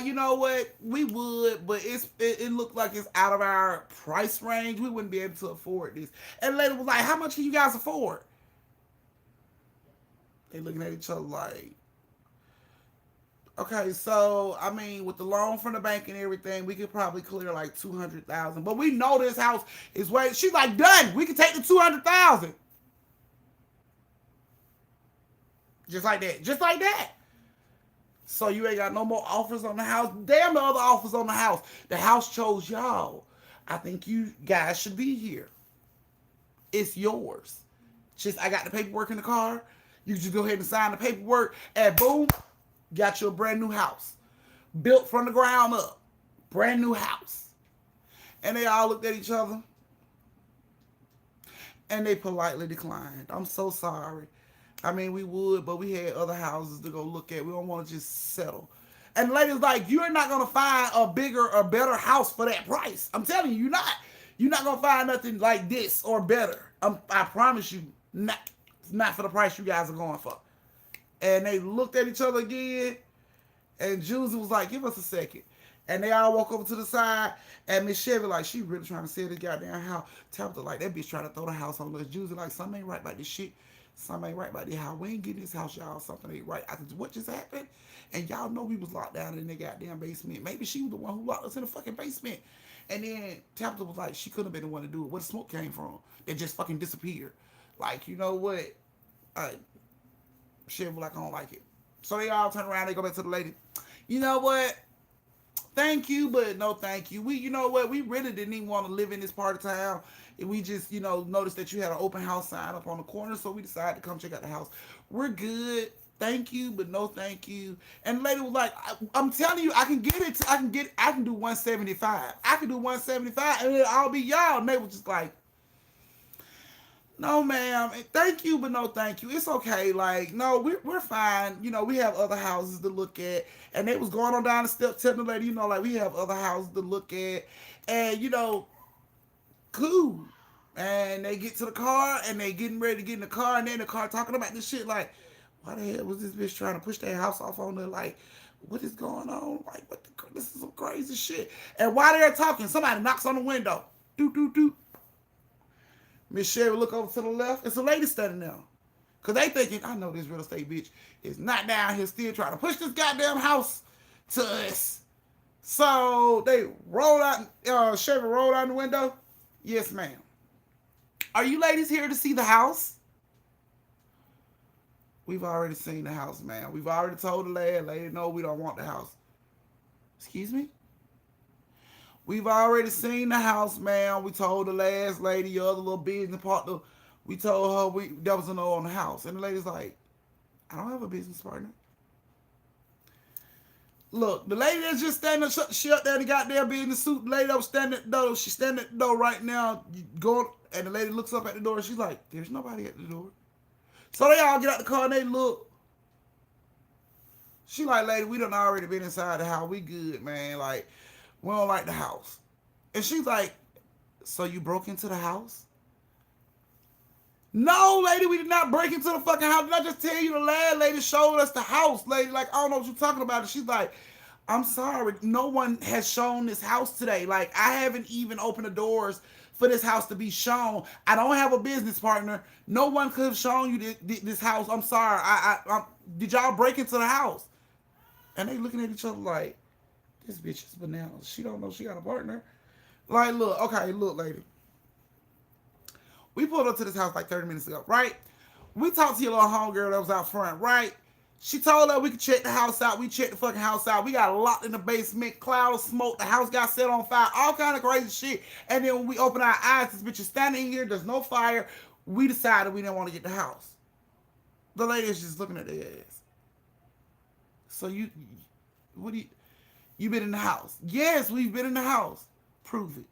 you know what? We would, but it looked like it's out of our price range. We wouldn't be able to afford this. And the lady was like, how much can you guys afford? They looking at each other like, okay, so, I mean, with the loan from the bank and everything, we could probably clear like $200,000. But we know this house is way, she's like, done. We can take the $200,000. Just like that. Just like that. So you ain't got no more offers on the house. Damn the other offers on the house. The house chose y'all. I think you guys should be here. It's yours. Just, I got the paperwork in the car. You just go ahead and sign the paperwork. And boom, got you a brand new house. Built from the ground up. Brand new house. And they all looked at each other. And they politely declined. I'm so sorry. I mean, we would, but we had other houses to go look at. We don't want to just settle. And the lady's like, you're not going to find a bigger or better house for that price. I'm telling you, you're not. You're not going to find nothing like this or better. I promise you, not for the price you guys are going for. And they looked at each other again. And Juicy was like, give us a second. And they all walk over to the side. And Miss Chevy, like, she really trying to sell this goddamn house. Tabitha, like, that bitch trying to throw the house on us. Juicy, like, something ain't right about this shit. Something ain't right about this house. We ain't getting this house, y'all. Something ain't right. I said, what just happened? And y'all know we was locked down in the goddamn basement. Maybe she was the one who locked us in the fucking basement. And then Tabitha was like, she couldn't have been the one to do it. Where the smoke came from? It just fucking disappeared. Like, you know what? Shit, like, I don't like it. So they all turn around. They go back to the lady. You know what? Thank you, but no thank you. You know what? We really didn't even want to live in this part of town. We just, noticed that you had an open house sign up on the corner, so we decided to come check out the house. We're good. Thank you, but no thank you. And the lady was like, I'm telling you, I can get it. I can do 175. I can do 175, and it'll all be y'all. And they were just like, no, ma'am. Thank you, but no thank you. It's okay. Like, no, we're fine. We have other houses to look at. And they was going on down the steps telling the lady, like, we have other houses to look at. And, cool. And they get to the car, and they getting ready to get in the car, and then the car talking about this shit, like, why the hell was this bitch trying to push that house off on her? Like, what is going on? Like, this is some crazy shit. And while they're talking, somebody knocks on the window. Doot, doot, doot. Miss Sherry look over to the left. It's a lady standing there. Because they thinking, I know this real estate bitch is not down here still trying to push this goddamn house to us. So they roll out, Chevy rolled out the window. Yes, ma'am. Are you ladies here to see the house? We've already seen the house, man. We've already told the lady, no, we don't want the house. Excuse me? We've already seen the house, man. We told the last lady, your other little business partner, we told her there was a no on the house. And the lady's like, I don't have a business partner. Look, the lady that's just standing shut there in the goddamn business suit, the lady that was standing at the door, she's standing at the door right now, going, and the lady looks up at the door and she's like, there's nobody at the door. So they all get out the car and they look. She like, lady, we done already been inside the house. We good, man. Like, we don't like the house. And she's like, so you broke into the house? No, lady, we did not break into the fucking house. Did I just tell you the last lady showed us the house, lady? Like, I don't know what you're talking about. And she's like, I'm sorry. No one has shown this house today. Like, I haven't even opened the doors for this house to be shown. I don't have a business partner. No one could have shown you this house. I'm sorry. Did y'all break into the house? And they looking at each other like, this bitch is bananas. She don't know she got a partner. Like, look, okay, look, lady. We pulled up to this house like 30 minutes ago, right? We talked to your little homegirl that was out front, right? She told us we could check the house out. We checked the fucking house out. We got locked in the basement, cloud of smoke. The house got set on fire, all kind of crazy shit. And then when we open our eyes, this bitch is standing here. There's no fire. We decided we didn't want to get the house. The lady is just looking at their ass. So you been in the house? Yes, we've been in the house. Prove it.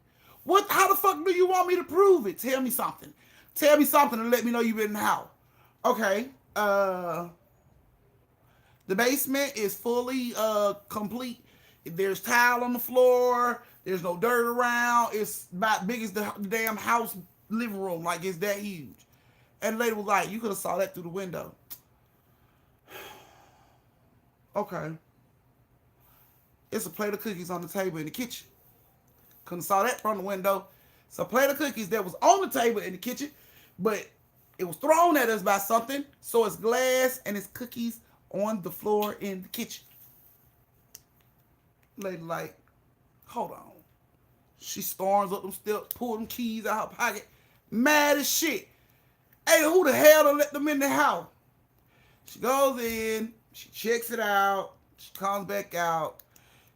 What? How the fuck do you want me to prove it? Tell me something. Tell me something and let me know you've been in the house. Okay. The basement is fully complete. There's tile on the floor. There's no dirt around. It's about big as the damn house living room. Like, it's that huge. And the lady was like, you could have saw that through the window. Okay. It's a plate of cookies on the table in the kitchen. Couldn't saw that from the window. It's a plate of cookies that was on the table in the kitchen, but it was thrown at us by something. So it's glass and it's cookies on the floor in the kitchen. Lady like, hold on. She storms up them steps, pull them keys out her pocket, mad as shit. Hey, who the hell done let them in the house? She goes in, she checks it out, she comes back out.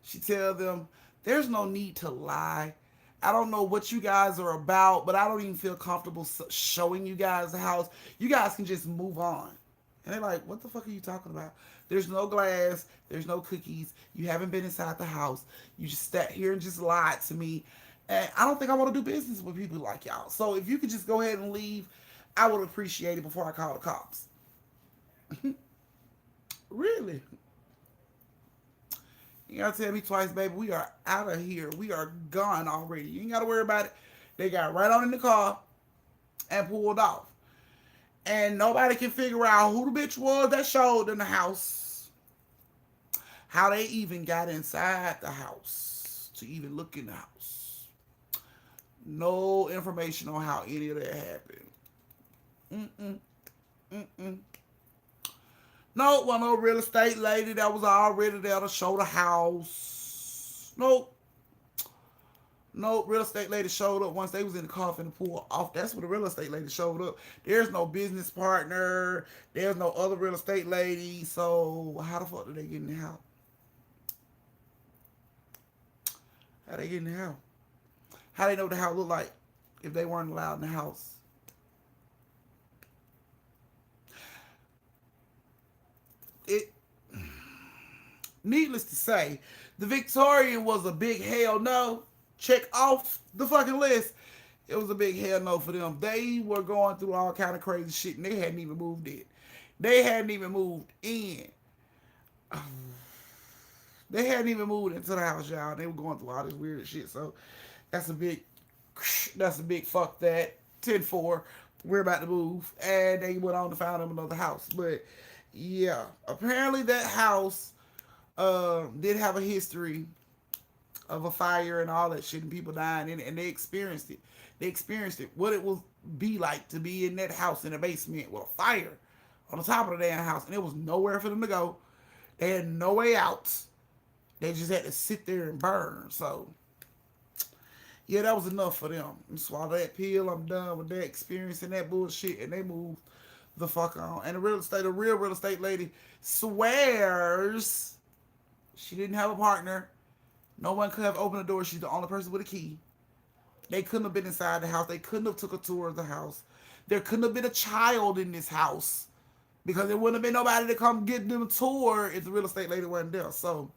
She tells them, there's no need to lie. I don't know what you guys are about, but I don't even feel comfortable showing you guys the house. You guys can just move on. And they're like, what the fuck are you talking about? There's no glass. There's no cookies. You haven't been inside the house. You just sat here and just lied to me. And I don't think I want to do business with people like y'all. So if you could just go ahead and leave, I would appreciate it before I call the cops. Really? You gotta tell me twice, baby. We are out of here. We are gone already. You ain't gotta worry about it. They got right on in the car and pulled off. And nobody can figure out who the bitch was that showed in the house. How they even got inside the house to even look in the house. No information on how any of that happened. No, well, no real estate lady that was already there to show the house. Nope. No real estate lady showed up once they was in the car finna pull off. That's when the real estate lady showed up. There's no business partner. There's no other real estate lady. So how the fuck did they get in the house? How they get in the house? How they know what the house look like if they weren't allowed in the house? Needless to say, the Victorian was a big hell no. Check off the fucking list. It was a big hell no for them. They were going through all kind of crazy shit and they hadn't even moved in. They hadn't even moved in. They hadn't even moved into the house, y'all. They were going through all this weird shit. So that's a big fuck that. 10-4. We're about to move. And they went on to find them another house. But yeah, apparently that house did have a history of a fire and all that shit and people dying in it, and they experienced it. They experienced it. What it will be like to be in that house in the basement with a fire on the top of the damn house, and there was nowhere for them to go. They had no way out. They just had to sit there and burn. So yeah, that was enough for them. And swallow that pill. I'm done with that, experiencing that bullshit, and they moved the fuck on. And the real real estate lady swears she didn't have a partner. No one could have opened the door. She's the only person with a key. They couldn't have been inside the house. They couldn't have took a tour of the house. There couldn't have been a child in this house because there wouldn't have been nobody to come get them a tour if the real estate lady wasn't there. So,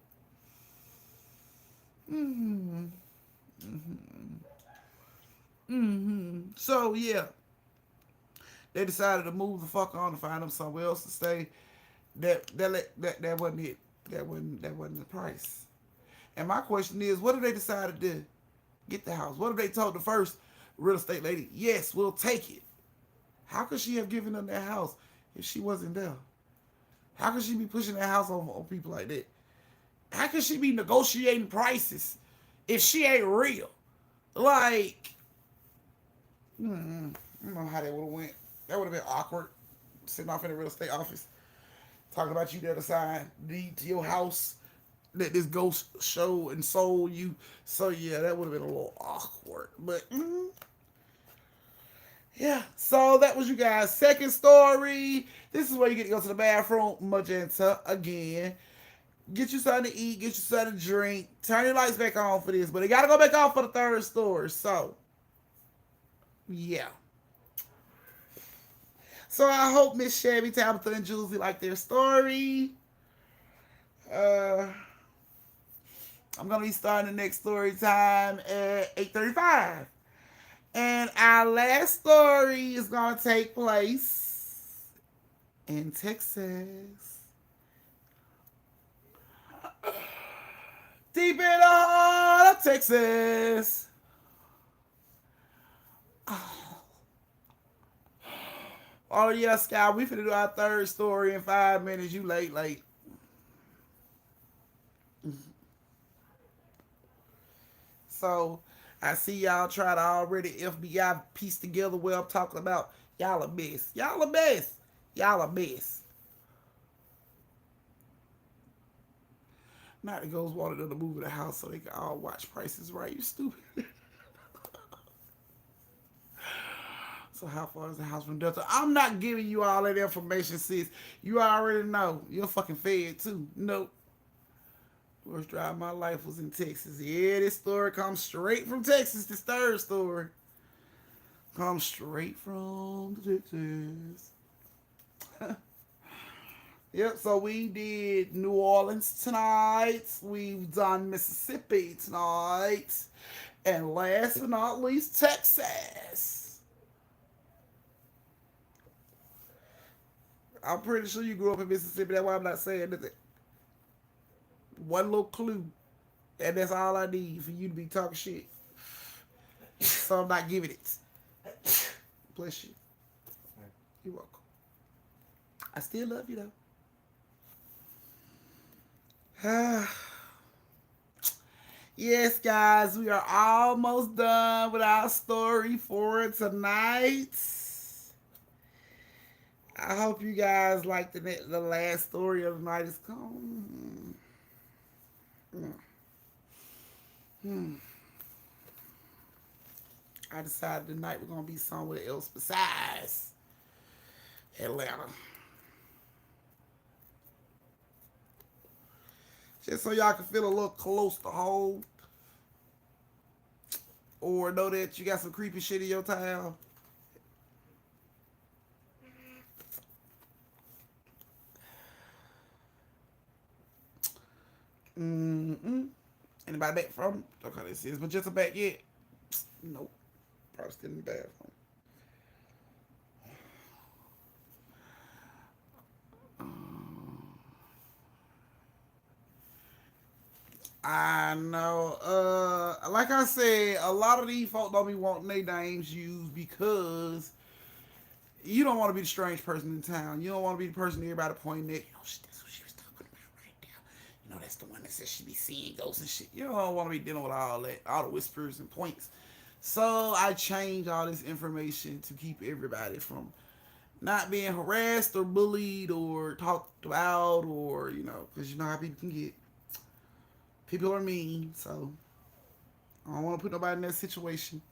so yeah, they decided to move the fuck on and find them somewhere else to stay. That wasn't it. That wasn't the price. And my question is, what if they decided to get the house? What if they told the first real estate lady, yes, we'll take it? How could she have given them that house if she wasn't there? How could she be pushing that house on people like that? How could she be negotiating prices if she ain't real? Like, I don't know how that would have went. That would have been awkward, sitting off in the real estate office, talking about you there to sign deed to your house that this ghost showed and sold you. So yeah, that would have been a little awkward. But yeah, so that was you guys' second story. This is where you get to go to the bathroom, magenta, again. Get you something to eat, get you something to drink. Turn your lights back on for this, but it gotta go back on for the third story. So yeah. So I hope Miss Shabby, Tabitha, and Juicy like their story. I'm gonna be starting the next story time at 8:35. And our last story is gonna take place in Texas. Deep in the heart of Texas. Oh yeah, Sky, we finna do our third story in 5 minutes. You late. So I see y'all try to already FBI piece together what I'm talking about. Y'all are best. Y'all are best. Y'all are best. Not the ghost wanted them to move in the house so they can all watch Price is Right. You stupid. So how far is the house from Delta? I'm not giving you all that information, sis. You already know. You're fucking fed too. Nope. Worst drive of my life was in Texas. Yeah, this story comes straight from Texas. This third story comes straight from Texas. Yep, so we did New Orleans tonight. We've done Mississippi tonight. And last but not least, Texas. I'm pretty sure you grew up in Mississippi. That's why I'm not saying nothing. One little clue. And that's all I need for you to be talking shit. So I'm not giving it. Bless you. You're welcome. I still love you though. Yes, guys, we are almost done with our story for tonight. I hope you guys like the last story of the night is come. I decided tonight we're going to be somewhere else besides Atlanta. Just so y'all can feel a little close to home. Or know that you got some creepy shit in your town. Anybody back from? Okay, this is Magenta back yet? Nope. Probably still in the bathroom. I know. Like I said, a lot of these folk don't be wanting their names used because you don't want to be the strange person in town. You don't want to be the person everybody pointing at. That's what she was talking about right there. That's the one that says she be seeing ghosts and shit. You don't want to be dealing with all that, all the whispers and points. So I changed all this information to keep everybody from not being harassed or bullied or talked about or, because you know how people can get. People are mean, so I don't want to put nobody in that situation.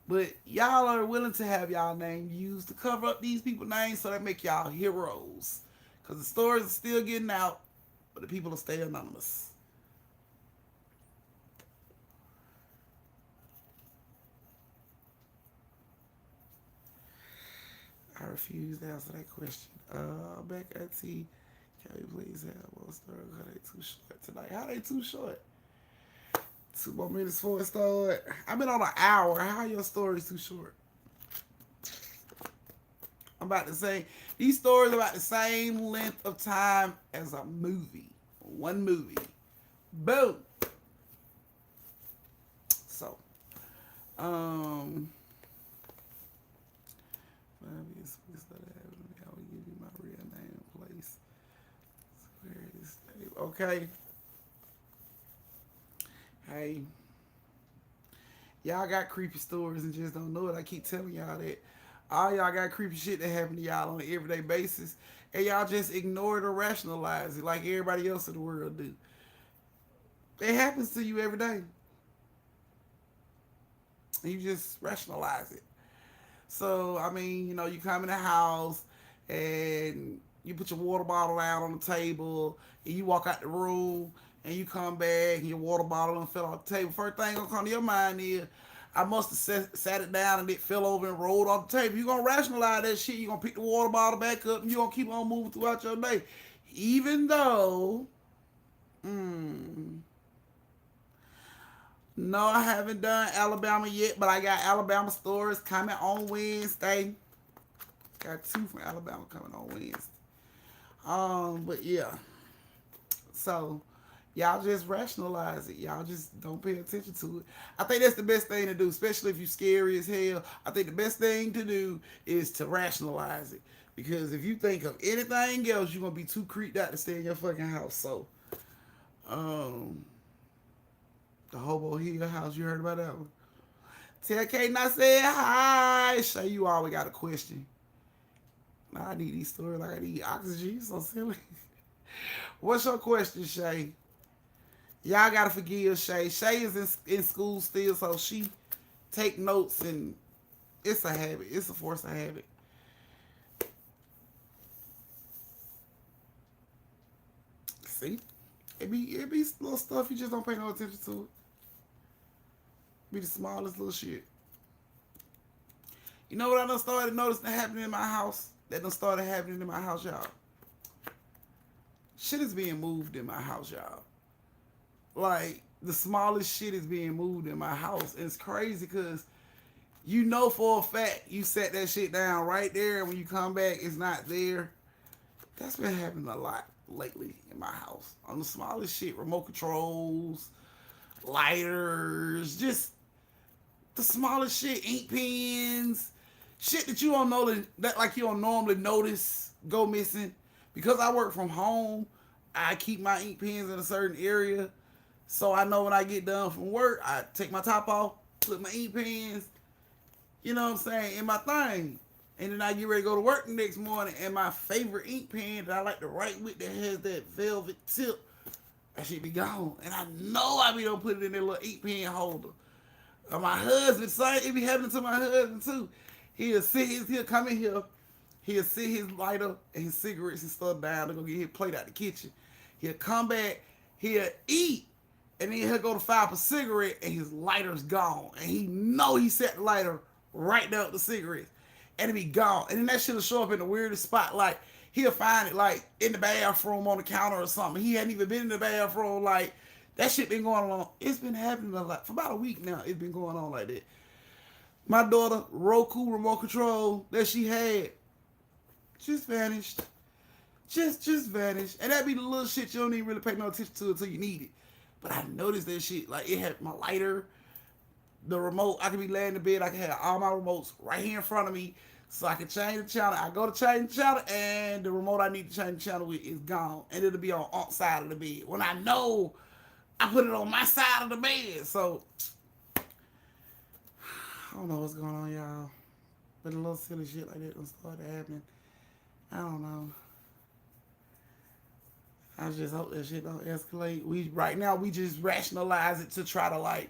But y'all are willing to have y'all name used to cover up these people's names so that make y'all heroes. Because the stories are still getting out, but the people will stay anonymous. I refuse to answer that question. Back at T. Can we please have one story? How they too short tonight? How they too short? 2 more minutes before it start. I've been on an hour. How are your stories too short? I'm about to say these stories are about the same length of time as a movie. One movie. Boom. So, um, I will give you my real name and place. Where is it? Okay. Hey, y'all got creepy stories and just don't know it. I keep telling y'all that. All y'all got creepy shit that happen to y'all on an everyday basis, and y'all just ignore it or rationalize it like everybody else in the world do. It happens to you every day. And you just rationalize it. So, I mean, you come in the house and you put your water bottle out on the table and you walk out the room and you come back and your water bottle and fell off the table. First thing gonna come to your mind is, I must have sat it down and it fell over and rolled off the table. You're gonna rationalize that shit. You're gonna pick the water bottle back up and you're gonna keep on moving throughout your day. Even though, no, I haven't done Alabama yet, but I got Alabama stories coming on Wednesday. Got 2 from Alabama coming on Wednesday. But yeah. So y'all just rationalize it. Y'all just don't pay attention to it. I think that's the best thing to do, especially if you're scary as hell. I think the best thing to do is to rationalize it. Because if you think of anything else, you're gonna be too creeped out to stay in your fucking house. So, the Hobo Hill house, you heard about that one? Tell Kate I said hi. Shay, you always got a question. Now I need these stories like I need oxygen. You so silly. What's your question, Shay? Y'all gotta forgive Shay. Shay is in school still, so she take notes and it's a habit. It's a force of habit. See? It be little stuff you just don't pay no attention to. It be the smallest little shit. You know what I done started noticing happening in my house? That done started happening in my house, y'all. Shit is being moved in my house, y'all. Like, the smallest shit is being moved in my house. And it's crazy because you know for a fact you set that shit down right there, and when you come back, it's not there. That's been happening a lot lately in my house. On the smallest shit, remote controls, lighters, just the smallest shit, ink pens, shit that you don't know that like you don't normally notice go missing. Because I work from home, I keep my ink pens in a certain area. So I know when I get done from work, I take my top off, put my ink pens, you know what I'm saying, in my thing. And then I get ready to go to work the next morning, and my favorite ink pen that I like to write with that has that velvet tip, that shit be gone. And I know I be don't put it in that little ink pen holder. My husband, it be happening to my husband too. He'll come in here, he'll sit his lighter and his cigarettes and stuff down to go get his plate out the kitchen. He'll come back, he'll eat, and then he'll go to fire up a cigarette and his lighter's gone. And he know he set the lighter right there with the cigarettes. And it be gone. And then that shit'll show up in the weirdest spot. Like, he'll find it like in the bathroom on the counter or something. He hadn't even been in the bathroom. Like, that shit been going on. It's been happening a lot. For about a week now, it's been going on like that. My daughter, Roku remote control that she had, just vanished. Just vanished. And that be the little shit you don't even really pay no attention to until you need it. But I noticed that shit. Like, it had my lighter, the remote. I could be laying in the bed. I could have all my remotes right here in front of me so I can change the channel. I go to change the channel, and the remote I need to change the channel with is gone. And it'll be on aunt's side of the bed. When I know I put it on my side of the bed. So, I don't know what's going on, y'all. But a little silly shit like that started happening. I don't know. I just hope that shit don't escalate. Right now we just rationalize it to try to like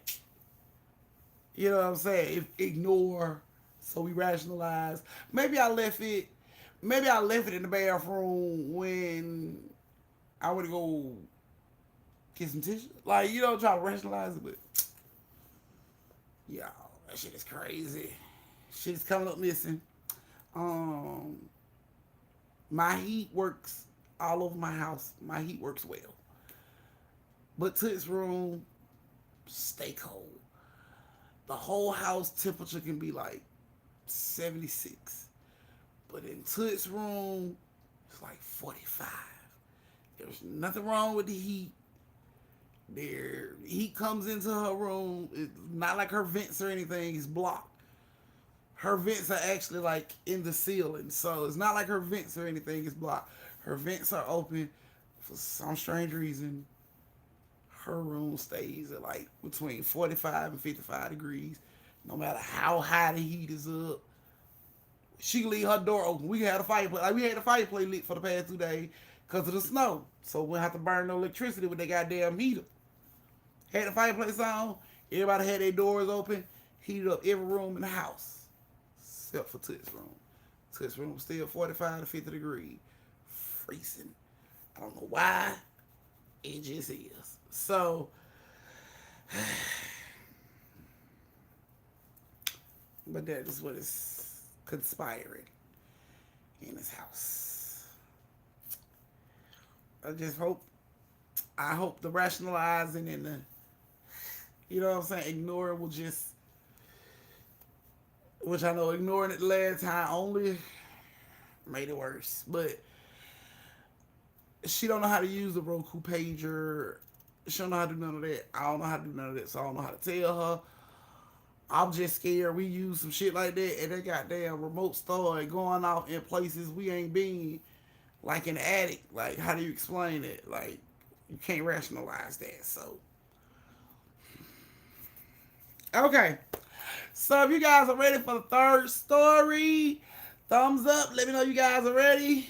You know what I'm saying? Ignore. So we rationalize. Maybe I left it. Maybe I left it in the bathroom when I would go get some tissue. Like, you know, try to rationalize it, but yo, that shit is crazy. Shit is coming up missing. Um, my heat works all over my house. My heat works well. But Toot's room, stay cold. The whole house temperature can be like 76. But in Toot's room, it's like 45. There's nothing wrong with the heat. There, heat comes into her room. It's not like her vents or anything is blocked. Her vents are actually like in the ceiling, so it's not like her vents or anything is blocked. Her vents are open. For some strange reason, her room stays at like between 45 and 55 degrees. No matter how high the heat is up, she can leave her door open. We had a fireplace. Like, we had a fireplace lit for the past 2 days because of the snow. So we don't have to burn no electricity with that goddamn heater. Had the fireplace on. Everybody had their doors open. Heated up every room in the house. Except for Toot's room. Toot's room was still 45 to 50 degrees. Freezing. I don't know why. It just is. So, but that is what is conspiring in this house. I hope the rationalizing and the, you know what I'm saying, ignoring will just, which I know ignoring it the last time only made it worse. But she don't know how to use the Roku pager. She don't know how to do none of that. I don't know how to do none of that, so I don't know how to tell her. I'm just scared we use some shit like that and that goddamn remote started going off in places we ain't been, like in the attic. Like, how do you explain it? Like, you can't rationalize that. So, okay. So if you guys are ready for the third story, thumbs up. Let me know you guys are ready.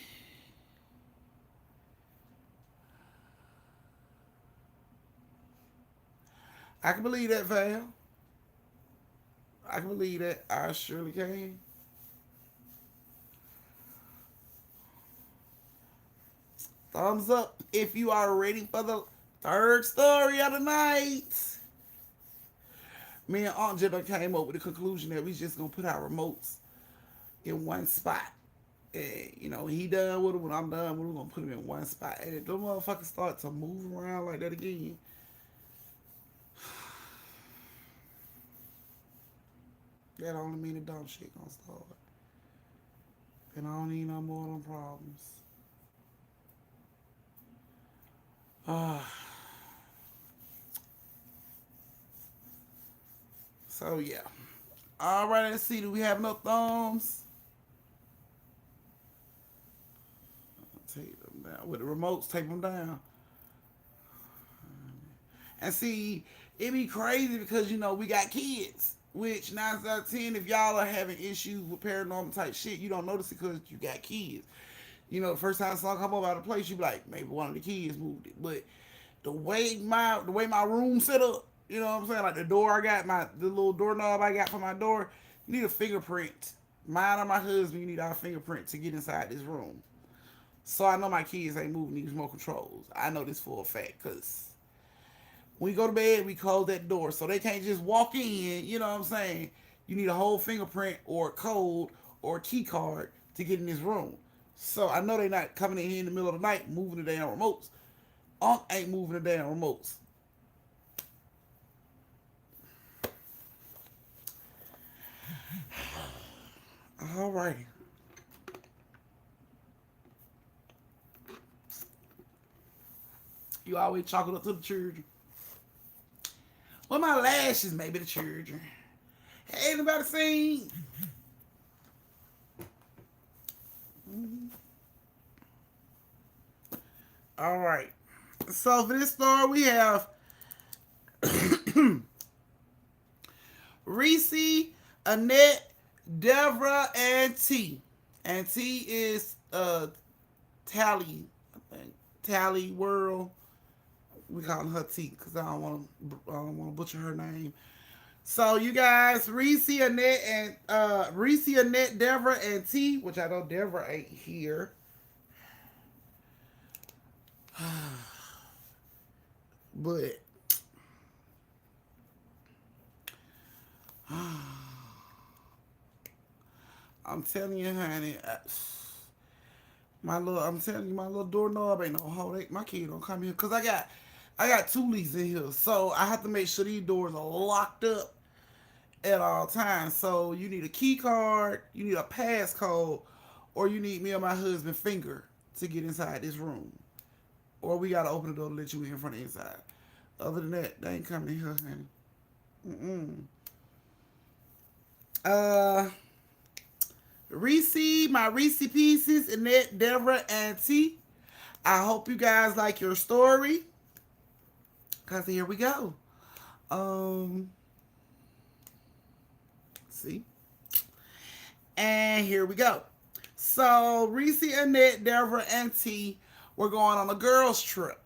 I can believe that, Val. I can believe that. I surely can. Thumbs up if you are ready for the third story of the night. Me and Aunt Jenna came up with the conclusion that we just gonna put our remotes in one spot. And, you know, when he done with it, when I'm done with it, we're gonna put them in one spot. And if the motherfuckers start to move around like that again, that only mean the dumb shit gonna start. And I don't need no more of them problems. So yeah. All right, let's see. Do we have no thumbs? Take them down with the remotes. Take them down. And see, it be crazy because, you know, we got kids. Which 9 out of 10, if y'all are having issues with paranormal type shit, you don't notice it because you got kids. You know, the first time someone come up out of the place, you be like, maybe one of the kids moved it. But the way my room set up, you know what I'm saying? Like the door I got, the little doorknob I got for my door, you need a fingerprint. Mine or my husband, you need our fingerprint to get inside this room. So I know my kids ain't moving these remote controls. I know this for a fact because when we go to bed, we close that door so they can't just walk in. You know what I'm saying? You need a whole fingerprint or a code or a key card to get in this room. So I know they're not coming in here in the middle of the night moving the damn remotes. Unc ain't moving the damn remotes. Alrighty. You always chalk it up to the children. Well, my lashes, maybe the children. Hey, anybody seen? All right. So for this story, we have Reese, Annette, Deborah, and T. And T is Tally, I think. Tally World. We call her T because I don't want to butcher her name. So you guys, Reese, Annette, Deborah, and T, which I know Deborah ain't here. But I'm telling you, honey, I'm telling you, my little doorknob ain't no hole. My kid don't come here because I got two leases in here, so I have to make sure these doors are locked up at all times. So you need a key card, you need a passcode, or you need me or my husband finger to get inside this room, or we gotta open the door to let you in from the inside. Other than that, they ain't coming in here, honey. Uh, Reese, my Reese Pieces, Annette, Deborah, and T. I hope you guys like your story. Cause here we go. See? And here we go. So Reese, Annette, Deborah, and T were going on a girls' trip.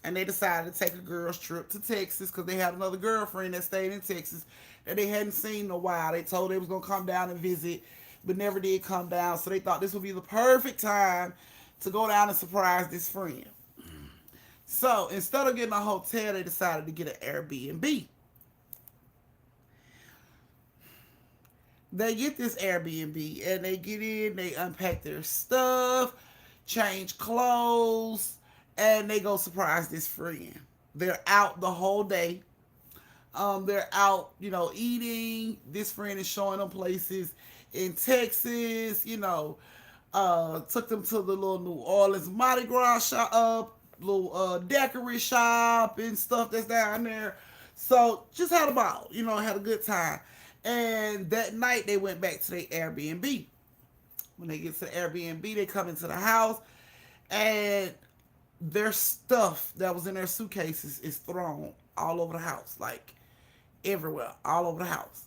And they decided to take a girls' trip to Texas because they had another girlfriend that stayed in Texas that they hadn't seen in a while. They told they was going to come down and visit, but never did come down. So they thought this would be the perfect time to go down and surprise this friend. So instead of getting a hotel, they decided to get an Airbnb. They get this Airbnb and they get in, they unpack their stuff, change clothes, and they go surprise this friend. They're out the whole day. They're out, eating. This friend is showing them places in Texas, took them to the little New Orleans Mardi Gras shop, little daiquiri shop and stuff that's down there. So just had a ball, had a good time. And that night they went back to their Airbnb. When they get to the Airbnb, they come into the house and their stuff that was in their suitcases is thrown all over the house, like everywhere, all over the house.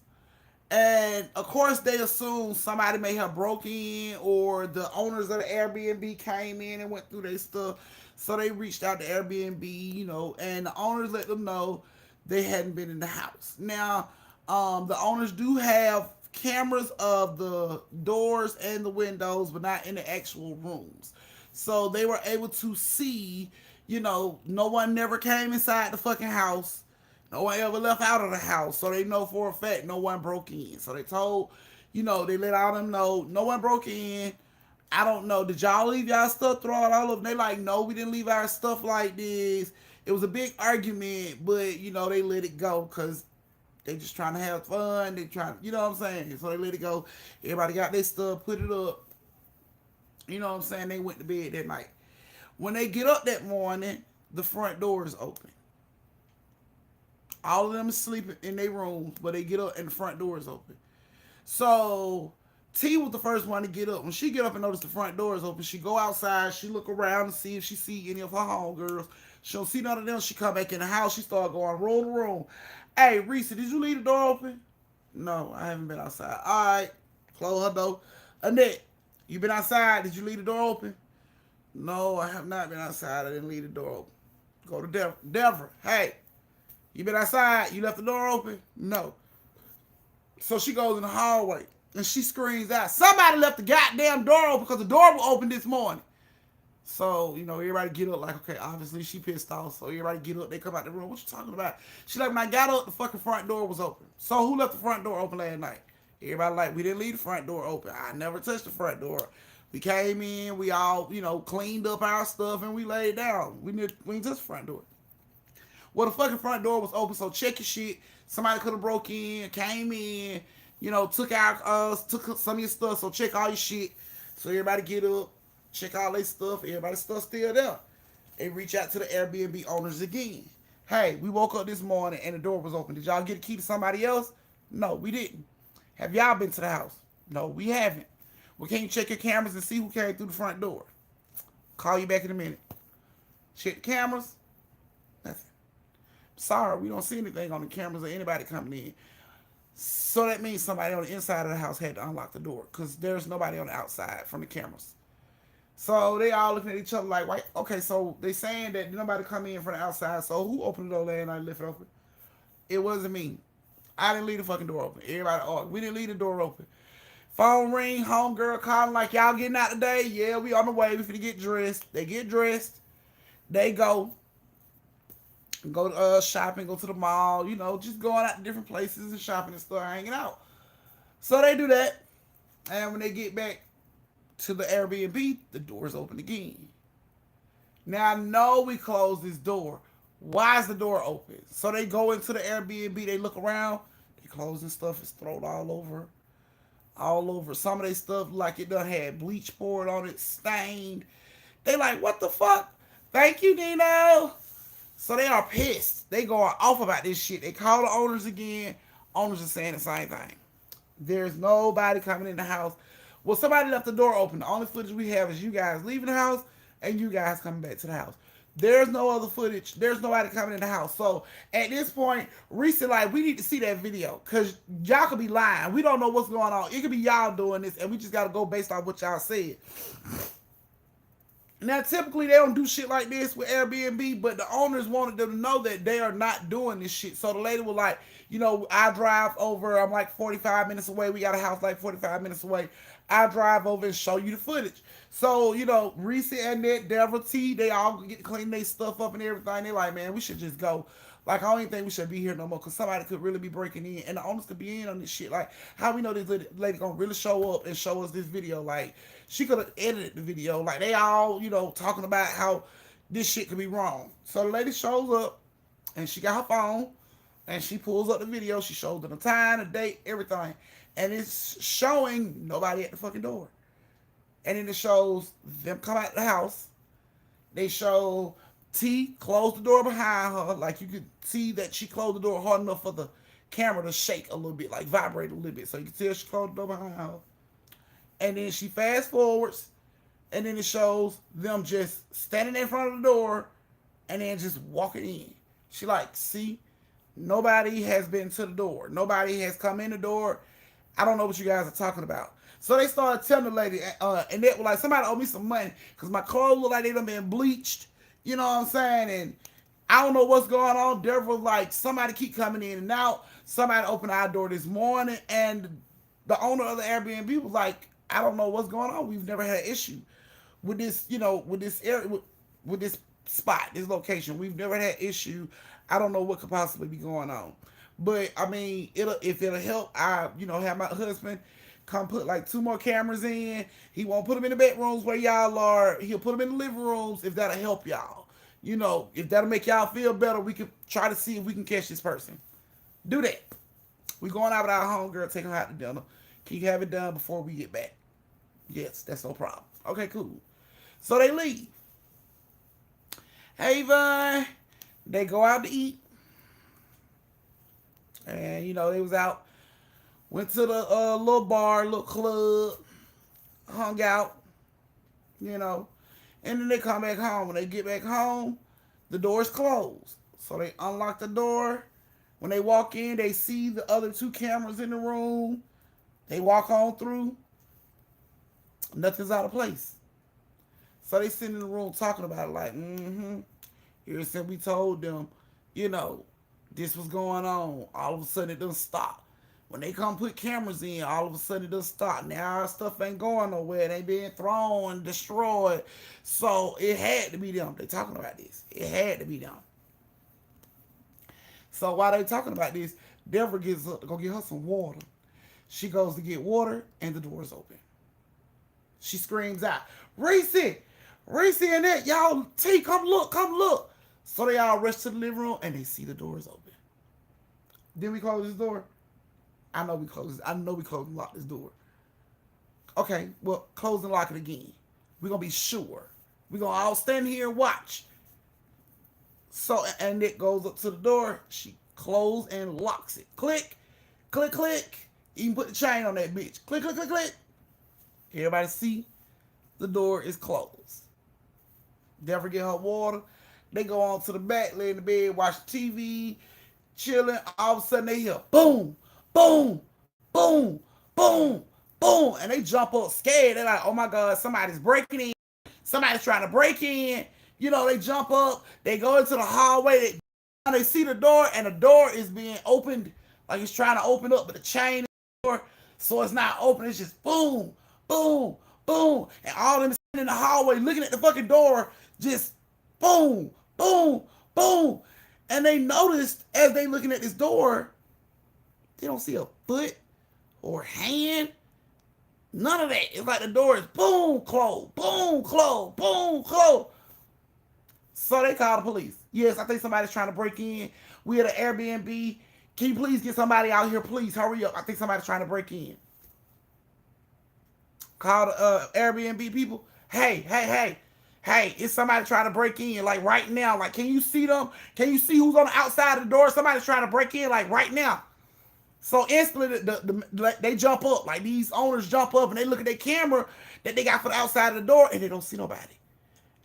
And of course, they assume somebody may have broken in or the owners of the Airbnb came in and went through their stuff. So they reached out to Airbnb, and the owners let them know they hadn't been in the house. Now, the owners do have cameras of the doors and the windows, but not in the actual rooms. So they were able to see, no one never came inside the fucking house. No one ever left out of the house. So they know for a fact no one broke in. So they told, they let all them know no one broke in. I don't know. Did y'all leave y'all stuff thrown all over? They like, no, we didn't leave our stuff like this. It was a big argument, but, they let it go because they just trying to have fun. They trying, you know what I'm saying? So they let it go. Everybody got their stuff, put it up. You know what I'm saying? They went to bed that night. When they get up that morning, the front door is open. All of them is sleeping in their rooms, but they get up and the front door is open. So T was the first one to get up. When she get up and notice the front door is open, she go outside, she look around and see if she see any of her homegirls. She don't see none of them. She come back in the house. She start going room to room. Hey, Reese, did you leave the door open? No, I haven't been outside. All right, close her door. Annette, you been outside? Did you leave the door open? No, I have not been outside. I didn't leave the door open. Go to Deborah. Deborah, hey, you been outside? You left the door open? No. So she goes in the hallway and she screams out, somebody left the goddamn door open because the door was open this morning. So, everybody get up like, okay, obviously she pissed off. So everybody get up, they come out the room. What you talking about? She like, when I got up, the fucking front door was open. So who left the front door open last night? Everybody like, we didn't leave the front door open. I never touched the front door. We came in, we all, cleaned up our stuff and we laid down. We didn't touch the front door. Well, the fucking front door was open, so check your shit. Somebody could have broke in, came in, took some of your stuff, so check all your shit. So everybody get up, check all their stuff, everybody's stuff still there. They reach out to the Airbnb owners again. Hey, we woke up this morning and the door was open. Did y'all get a key to somebody else? No, we didn't. Have y'all been to the house? No, we haven't. Well, can you check your cameras and see who came through the front door? Call you back in a minute. Check the cameras. Nothing. Sorry, we don't see anything on the cameras or anybody coming in. So that means somebody on the inside of the house had to unlock the door because there's nobody on the outside from the cameras. So they all looking at each other like, wait, okay, so they saying that nobody come in from the outside. So who opened the door last night and left it open? It wasn't me. I didn't leave the fucking door open. Everybody, oh, we didn't leave the door open. Phone ring, homegirl calling like, y'all getting out today? Yeah, we on the way. We finna get dressed. They get dressed. They go shopping, go to the mall, you know, just going out to different places and shopping and stuff, hanging out. So they do that. And when they get back to the Airbnb, the door's open again. Now I know we closed this door. Why is the door open? So they go into the Airbnb, they look around, they closing stuff is thrown all over. All over. Some of their stuff like it done had bleach poured on it, stained. They like, what the fuck? Thank you, Nino. So they are pissed. They going off about this shit. They call the owners again. Owners are saying the same thing. There's nobody coming in the house. Well, somebody left the door open. The only footage we have is you guys leaving the house and you guys coming back to the house. There's no other footage. There's nobody coming in the house. So at this point, Reese like, we need to see that video because y'all could be lying. We don't know what's going on. It could be y'all doing this and we just got to go based on what y'all said. Now, typically, they don't do shit like this with Airbnb, but the owners wanted them to know that they are not doing this shit. So the lady was like, you know, I drive over. I'm like 45 minutes away. We got a house like 45 minutes away. I drive over and show you the footage. So, you know, Reese and that Deborah T, they all get to clean their stuff up and everything. They like, man, we should just go. Like, I don't even think we should be here no more because somebody could really be breaking in. And the owners could be in on this shit. Like, how we know this lady gonna really show up and show us this video? Like, she could have edited the video. Like, they all, you know, talking about how this shit could be wrong. So the lady shows up and she got her phone and she pulls up the video. She shows them the time, the date, everything. And it's showing nobody at the fucking door. And then it shows them come out of the house. They show T close the door behind her. Like you could see that she closed the door hard enough for the camera to shake a little bit, like vibrate a little bit. So you can tell she closed the door behind her. And then she fast forwards. And then it shows them just standing in front of the door and then just walking in. She like, see, nobody has been to the door. Nobody has come in the door. I don't know what you guys are talking about. So they started telling the lady, and they were like, somebody owe me some money because my clothes look like they done been bleached. You know what I'm saying? And I don't know what's going on. Deborah was like, somebody keep coming in and out. Somebody opened our door this morning, and the owner of the Airbnb was like, I don't know what's going on. We've never had an issue with this, you know, with this area, with this spot, this location. We've never had issue. I don't know what could possibly be going on. But I mean, if it'll help, I, you know, have my husband come put like 2 more cameras in. He won't put them in the bedrooms where y'all are. He'll put them in the living rooms if that'll help y'all. You know, if that'll make y'all feel better, we can try to see if we can catch this person. Do that. We going out with our homegirl, taking her out to dinner. Can you have it done before we get back? Yes, that's no problem. Okay, cool. So they leave. Hey, Vaughn. They go out to eat. And, you know, they was out. Went to the little bar, little club. Hung out. You know. And then they come back home. When they get back home, the door's closed. So they unlock the door. When they walk in, they see the other 2 cameras in the room. They walk on through. Nothing's out of place. So they sit in the room talking about it like, Here since we told them, you know, this was going on. All of a sudden it done stop. When they come put cameras in, all of a sudden it done stop. Now our stuff ain't going nowhere. It ain't being thrown and destroyed. So it had to be them. They talking about this. It had to be them. So while they talking about this, Deborah gets up to go get her some water. She goes to get water and the door's open. She screams out, Reese and that, y'all, T, come look. So they all rush to the living room and they see the doors open. Then we close this door. I know we close and lock this door. Okay, well, close and lock it again. We're going to be sure. We're going to all stand here and watch. So, and Nick goes up to the door. She closes and locks it. Click, click, click. You can put the chain on that bitch. Click, click, click, click. Everybody see the door is closed. Never get her water. They go on to the back, lay in the bed, watch TV, chilling. All of a sudden they hear boom, boom, boom, boom, boom. And they jump up scared. They're like, oh my God, somebody's breaking in. Somebody's trying to break in. You know, they jump up. They go into the hallway. They see the door, and the door is being opened like it's trying to open up, but the chain is door, so it's not open. It's just boom, boom, boom, and all them in the hallway looking at the fucking door, just boom, boom, boom. And they noticed as they looking at this door, they don't see a foot or hand. None of that. It's like the door is boom, close, boom, close, boom, close. So they call the police. Yes, I think somebody's trying to break in. We at an Airbnb. Can you please get somebody out here? Please hurry up. I think somebody's trying to break in. Call the Airbnb people. Hey, it's somebody trying to break in, like right now. Like, can you see them? Can you see who's on the outside of the door? Somebody's trying to break in, like right now. So instantly, they jump up. Like these owners jump up and they look at their camera that they got for the outside of the door and they don't see nobody.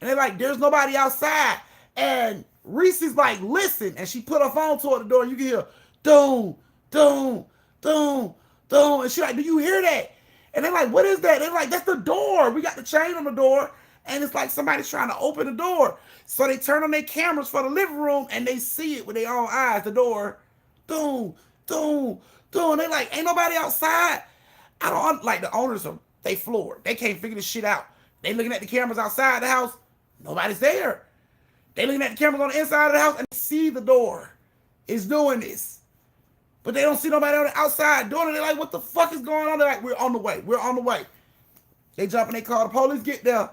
And they're like, there's nobody outside. And Reese is like, listen. And she put her phone toward the door and you can hear, doom, doom, doom, doom. And she's like, do you hear that? And they're like, what is that? They're like, that's the door. We got the chain on the door. And it's like somebody's trying to open the door. So they turn on their cameras for the living room and they see it with their own eyes. The door, doom, doom, doom. They like, ain't nobody outside. I don't like the owners are, they floored. They can't figure this shit out. They looking at the cameras outside the house. Nobody's there. They looking at the cameras on the inside of the house and they see the door is doing this. But they don't see nobody on the outside doing it. They're like, what the fuck is going on? They're like, we're on the way. We're on the way. They jump and they call the police, get there.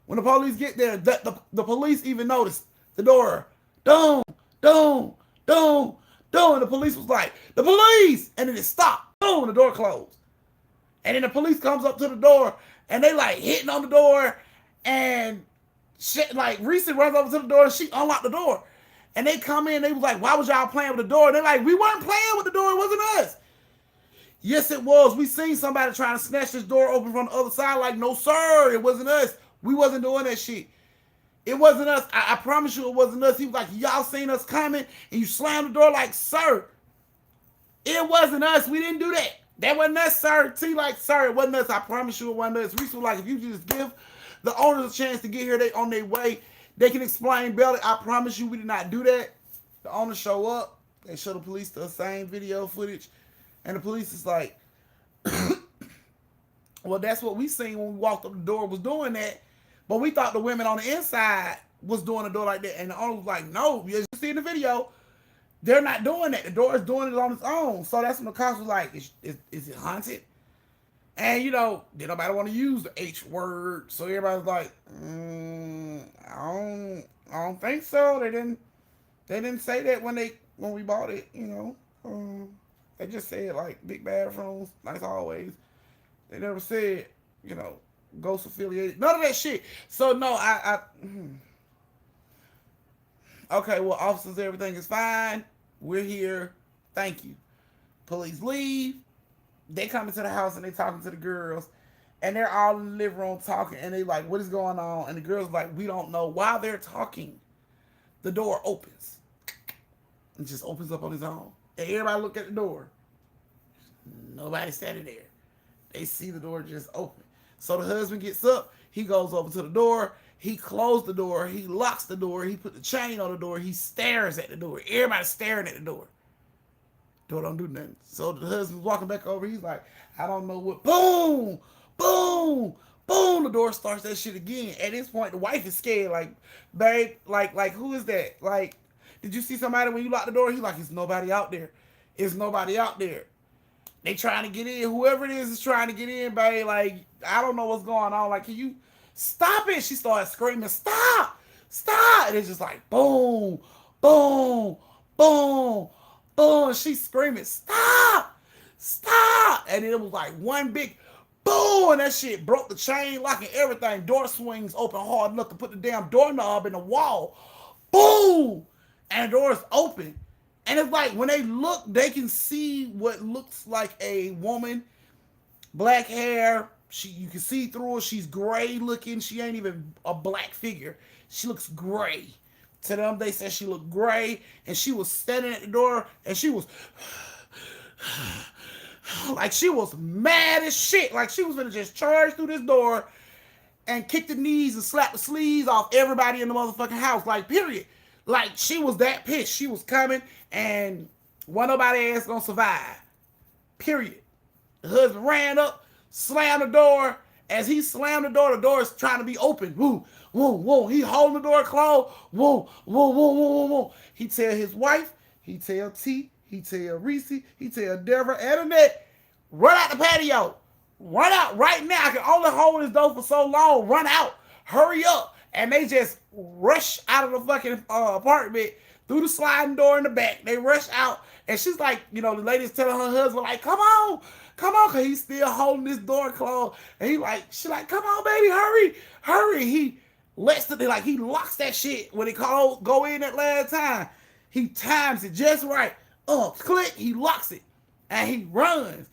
When the police get there, the police even noticed the door. Doom, doom, doom, doom. And the police was like, the police! And then it stopped. Boom, the door closed. And then the police comes up to the door and they like hitting on the door and shit, like Reese runs over to the door and she unlocked the door. And they come in, they was like, why was y'all playing with the door? And they're like, we weren't playing with the door, it wasn't us. Yes, it was. We seen somebody trying to snatch this door open from the other side. Like, no, sir, it wasn't us. We wasn't doing that shit. It wasn't us. I promise you it wasn't us. He was like, y'all seen us coming and you slammed the door like, sir, it wasn't us. We didn't do that. That wasn't us, sir. T like, sir, it wasn't us. I promise you it wasn't us. Reese was like, if you just give the owners a chance to get here, they on their way. They can explain better. I promise you we did not do that. The owners show up. They show the police the same video footage. And the police is like, well, that's what we seen when we walked up the door was doing that. But we thought the women on the inside was doing the door like that. And the owner was like, no, you see in the video, they're not doing that. The door is doing it on its own. So that's when the cops was like, is it haunted? And, you know, did nobody want to use the H word. So everybody's like, I don't think so. They didn't say that when we bought it, you know. They just said, like, big bathrooms, like always. They never said, you know, ghost affiliated. None of that shit. So, no, okay, well, officers, everything is fine. We're here. Thank you. Police leave. They come into the house and they talking to the girls. And they're all in the living room talking. And they like, what is going on? And the girls like, we don't know. While they're talking, the door opens. It just opens up on its own. And everybody look at the door. Nobody standing there. They see the door just open. So the husband gets up. He goes over to the door. He closed the door. He locks the door. He put the chain on the door. He stares at the door. Everybody's staring at the door. Door don't do nothing. So the husband's walking back over. He's like, I don't know what. Boom! Boom! Boom! The door starts that shit again. At this point, the wife is scared. Like, babe, like who is that? Like, did you see somebody when you locked the door? He's like, it's nobody out there. It's nobody out there. They trying to get in. Whoever it is trying to get in, babe. Like, I don't know what's going on. Like, can you stop it? She started screaming, stop! Stop! And it's just like, boom! Boom! Boom! Boom! She's screaming, stop! Stop! And it was like one big boom! And that shit broke the chain lock and everything. Door swings open hard enough to put the damn doorknob in the wall. Boom! And the door is open. And it's like when they look, they can see what looks like a woman, black hair. You can see through her. She's gray looking. She ain't even a black figure. She looks gray. To them, they said she looked gray, and she was standing at the door, and she was like she was mad as shit. Like she was gonna just charge through this door and kick the knees and slap the sleeves off everybody in the motherfucking house. Like, period. Like, she was that pissed. She was coming, and Wasn't nobody else gonna survive. Period. The husband ran up, slammed the door. As he slammed the door is trying to be open. Woo, woo, woo. He holding the door closed. Woo, woo, woo, woo, woo, woo. He tell his wife, he tell T, he tell Reese, he tell Deborah and Annette, run out the patio. Run out right now. I can only hold this door for so long. Run out. Hurry up. And they just rush out of the fucking apartment through the sliding door in the back. They rush out. And she's like, you know, the lady's telling her husband, like, come on, because he's still holding this door closed. And she's like, come on, baby, hurry. He lets it, like, he locks that shit when it go in that last time. He times it just right. Click, he locks it. And he runs.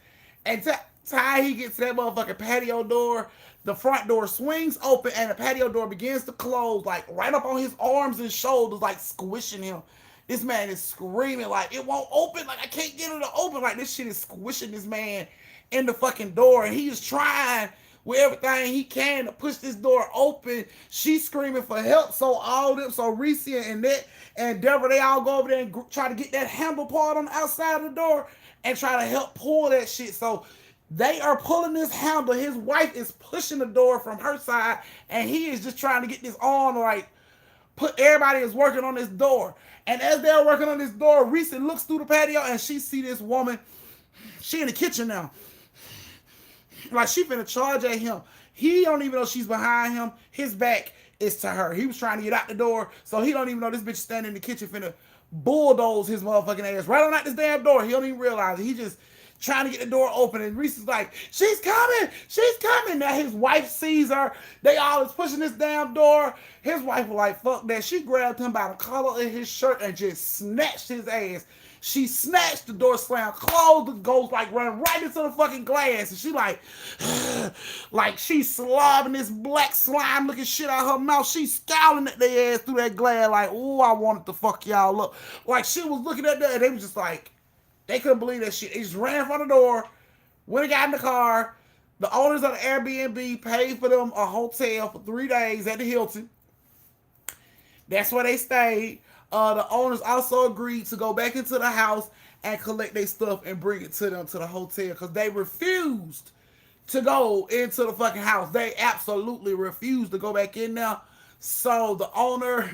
And time he gets to that motherfucking patio door, the front door swings open and the patio door begins to close, like right up on his arms and shoulders, like squishing him. This man is screaming like it won't open, like I can't get it to open. Like this shit is squishing this man in the fucking door, and he is trying with everything he can to push this door open. She's screaming for help. So Reese and Annette and Deborah, they all go over there and try to get that handle part on the outside of the door and try to help pull that shit. So they are pulling this handle. His wife is pushing the door from her side, and he is just trying to get this on, like, everybody is working on this door. And as they're working on this door, Reese looks through the patio, and she see this woman. She in the kitchen now. Like, she finna charge at him. He don't even know she's behind him. His back is to her. He was trying to get out the door, so he don't even know this bitch standing in the kitchen finna bulldoze his motherfucking ass right on out this damn door. He don't even realize it. He just trying to get the door open, and Reese is like, she's coming. Now his wife sees her. They all is pushing this damn door. His wife was like, fuck that. She grabbed him by the collar of his shirt and just snatched his ass. She snatched the door slam, closed the ghost, like running right into the fucking glass. And she like she's slobbing this black slime looking shit out her mouth. She's scowling at their ass through that glass like, ooh, I wanted to fuck y'all up. Like she was looking at that and they was just like, they couldn't believe that shit. They just ran in front of the door, went and got in the car. The owners of the Airbnb paid for them a hotel for 3 days at the Hilton. That's where they stayed. The owners also agreed to go back into the house and collect their stuff and bring it to them to the hotel because they refused to go into the fucking house. They absolutely refused to go back in there. So the owner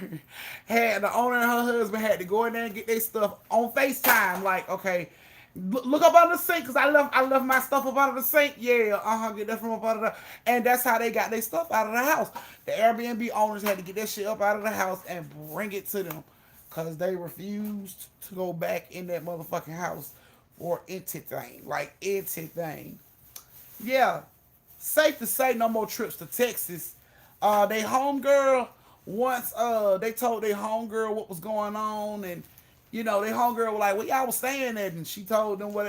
and her husband had to go in there and get their stuff on FaceTime. Like, okay, look up under the sink because I left my stuff up under the sink. Yeah, get that from up under the. And that's how they got their stuff out of the house. The Airbnb owners had to get that shit up out of the house and bring it to them because they refused to go back in that motherfucking house for anything. Like anything. Yeah, safe to say, no more trips to Texas. They homegirl, once they told their homegirl what was going on, and you know, their homegirl was like, "Well, y'all was staying at," and she told them where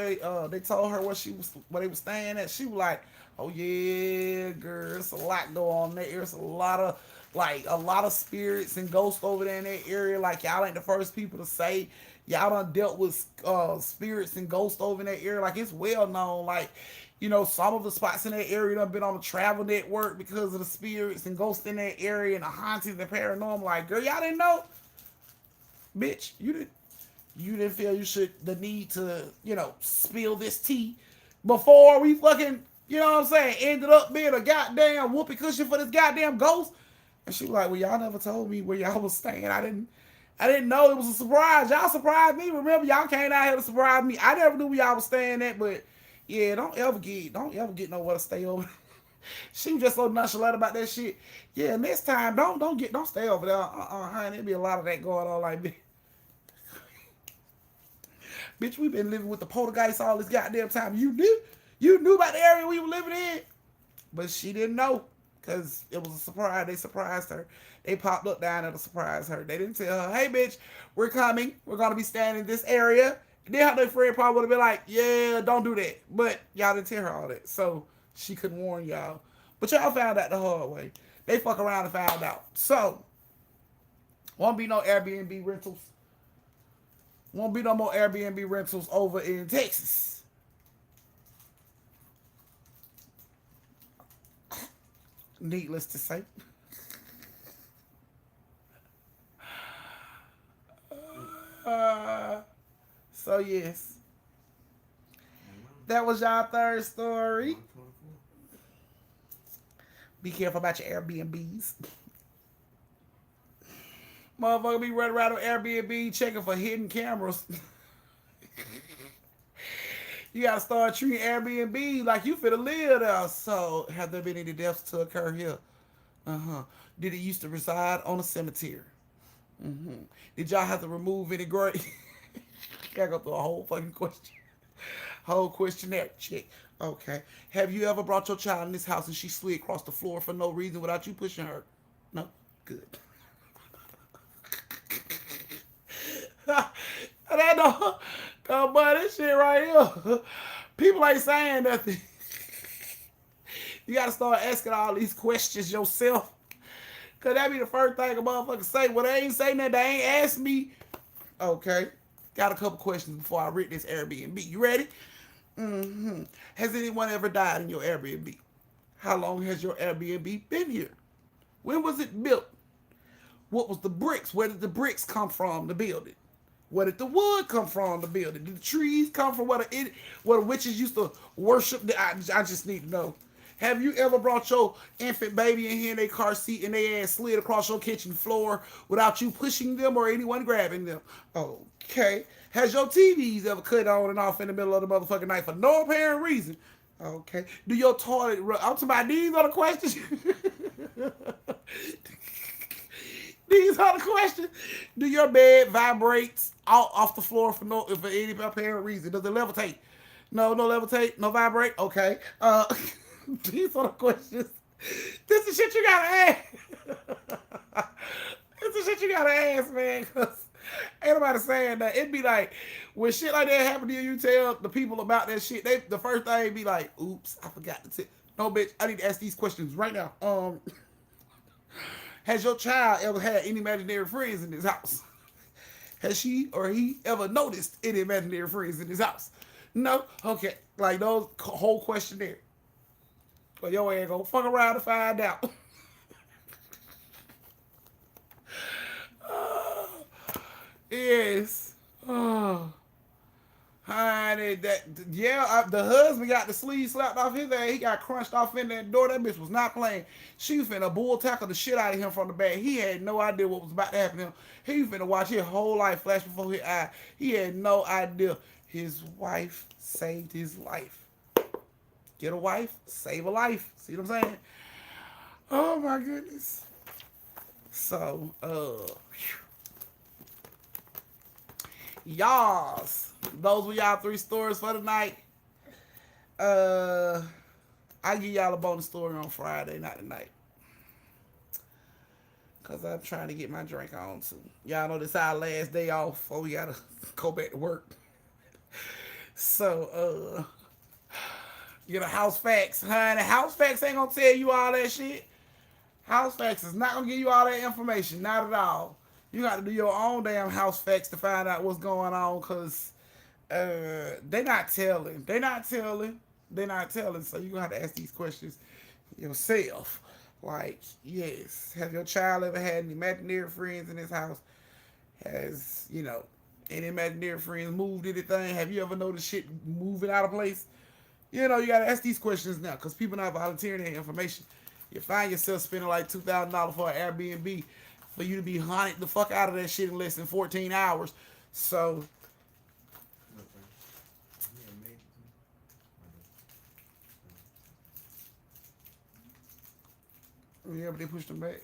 they told her where they was staying at. She was like, "Oh yeah, girl, it's a lot going on there. There's a lot of spirits and ghosts over there in that area. Like y'all ain't the first people to say y'all done dealt with spirits and ghosts over in that area. Like it's well known. Like." You know, some of the spots in that area done been on the travel network because of the spirits and ghosts in that area and the hauntings and paranormal. Like, girl, y'all didn't know? Bitch, you didn't feel the need to, you know, spill this tea before we fucking, you know what I'm saying, ended up being a goddamn whoopee cushion for this goddamn ghost. And she was like, well, y'all never told me where y'all was staying. I didn't know it was a surprise. Y'all surprised me. Remember, y'all came out here to surprise me. I never knew where y'all was staying at, but yeah, don't ever get nowhere to stay over. She was just so nonchalant about that shit. Yeah, next time don't stay over there. Honey, there'll be a lot of that going on. Like, bitch, we been living with the poltergeist all this goddamn time. You knew about the area we were living in, but she didn't know because it was a surprise. They surprised her. They popped up down there to surprise her. They didn't tell her, hey, bitch, we're coming. We're gonna be staying in this area. Then her friend probably would have been like, yeah, don't do that. But y'all didn't tell her all that. So she couldn't warn y'all. But y'all found out the hard way. They fuck around and found out. So, won't be no Airbnb rentals. Won't be no more Airbnb rentals over in Texas. Needless to say. So yes, that was y'all third story. Be careful about your Airbnbs. Motherfucker be running around on Airbnb checking for hidden cameras. You gotta start treating Airbnb like you finna live there. So, have there been any deaths to occur here? Did it used to reside on a cemetery? Did y'all have to remove any grave? Gotta go through a whole fucking question. Whole questionnaire check. Okay. Have you ever brought your child in this house and she slid across the floor for no reason without you pushing her? No? Good. That don't, oh, boy, this shit right here. People ain't saying nothing. You gotta start asking all these questions yourself. Cause that be the first thing a motherfucker say. Well, they ain't saying that. They ain't asked me. Okay. Got a couple questions before I read this Airbnb. You ready? Has anyone ever died in your Airbnb? How long has your Airbnb been here? When was it built? What was the bricks? Where did the bricks come from, the building? Where did the wood come from, the building? Did the trees come from where the witches used to worship? I just need to know. Have you ever brought your infant baby in here in their car seat and they ass slid across your kitchen floor without you pushing them or anyone grabbing them? Okay. Has your TVs ever cut on and off in the middle of the motherfucking night for no apparent reason? Okay. Do your toilet run? I'm talking about these are the questions. These are the questions. Do your bed vibrate off the floor for any apparent reason? Does it levitate? No levitate, no vibrate. Okay. These are the questions. This is shit you gotta ask. This is shit you gotta ask, man. Cause ain't nobody saying that. It'd be like when shit like that happen to you, you tell the people about that shit. The first thing be like, "Oops, I forgot to tell." No, bitch, I need to ask these questions right now. Has your child ever had any imaginary friends in this house? Has she or he ever noticed any imaginary friends in this house? No? Okay. Like those whole questionnaire. But your ass gonna fuck around to find out. Yes. Oh. Honey, the husband got the sleeve slapped off his ass. He got crunched off in that door. That bitch was not playing. She was finna bull tackle the shit out of him from the back. He had no idea what was about to happen to him. He was finna watch his whole life flash before his eye. He had no idea. His wife saved his life. Get a wife, save a life. See what I'm saying? Oh my goodness. So, y'all, those were y'all 3 stories for the night. I give y'all a bonus story on Friday, not tonight. Cause I'm trying to get my drink on too. Y'all know this is our last day off before we gotta go back to work. So, get a house facts, honey. House facts ain't gonna tell you all that shit. House facts is not gonna give you all that information, not at all. You got to do your own damn house facts to find out what's going on, cause they not telling. They not telling. So you gonna have to ask these questions yourself. Like, yes, have your child ever had any imaginary friends in this house? Has, any imaginary friends moved anything? Have you ever noticed shit moving out of place? You gotta ask these questions now, because people not volunteering their information. You find yourself spending like $2,000 for an Airbnb for you to be haunted the fuck out of that shit in less than 14 hours. So, yeah, but they pushed them back.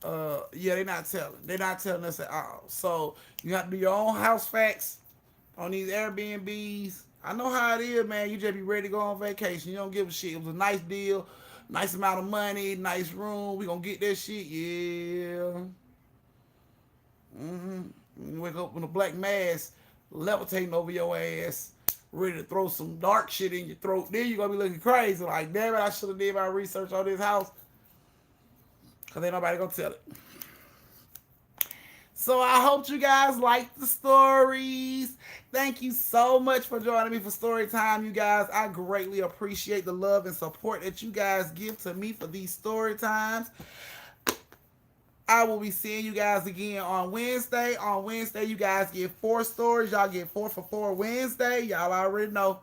Yeah, they're not telling. They're not telling us at all. So, you have to do your own house facts on these Airbnbs. I know how it is, man. You just be ready to go on vacation. You don't give a shit. It was a nice deal, nice amount of money, nice room. We gonna get that shit, yeah. You wake up with a black mass levitating over your ass, ready to throw some dark shit in your throat. Then you gonna be looking crazy. Like, damn it, I should have did my research on this house. Cause ain't nobody gonna tell it. So I hope you guys like the stories. Thank you so much for joining me for story time, you guys. I greatly appreciate the love and support that you guys give to me for these story times. I will be seeing you guys again on Wednesday. On Wednesday, you guys get 4 stories. Y'all get 4 for 4 Wednesday. Y'all already know.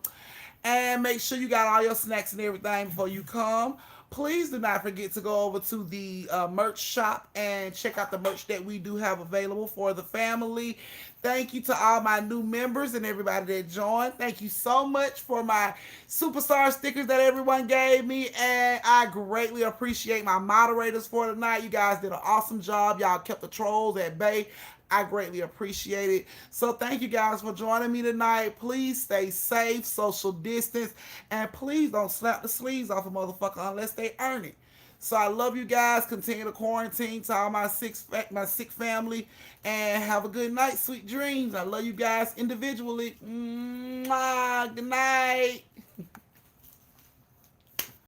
And make sure you got all your snacks and everything before you come. Please do not forget to go over to the merch shop and check out the merch that we do have available for the family. Thank you to all my new members and everybody that joined. Thank you so much for my superstar stickers that everyone gave me. And I greatly appreciate my moderators for tonight. You guys did an awesome job. Y'all kept the trolls at bay. I greatly appreciate it. So thank you guys for joining me tonight. Please stay safe, social distance, and please don't slap the sleeves off a motherfucker unless they earn it. So I love you guys. Continue to quarantine to all my sick family, and have a good night, sweet dreams. I love you guys individually. Mwah, good night.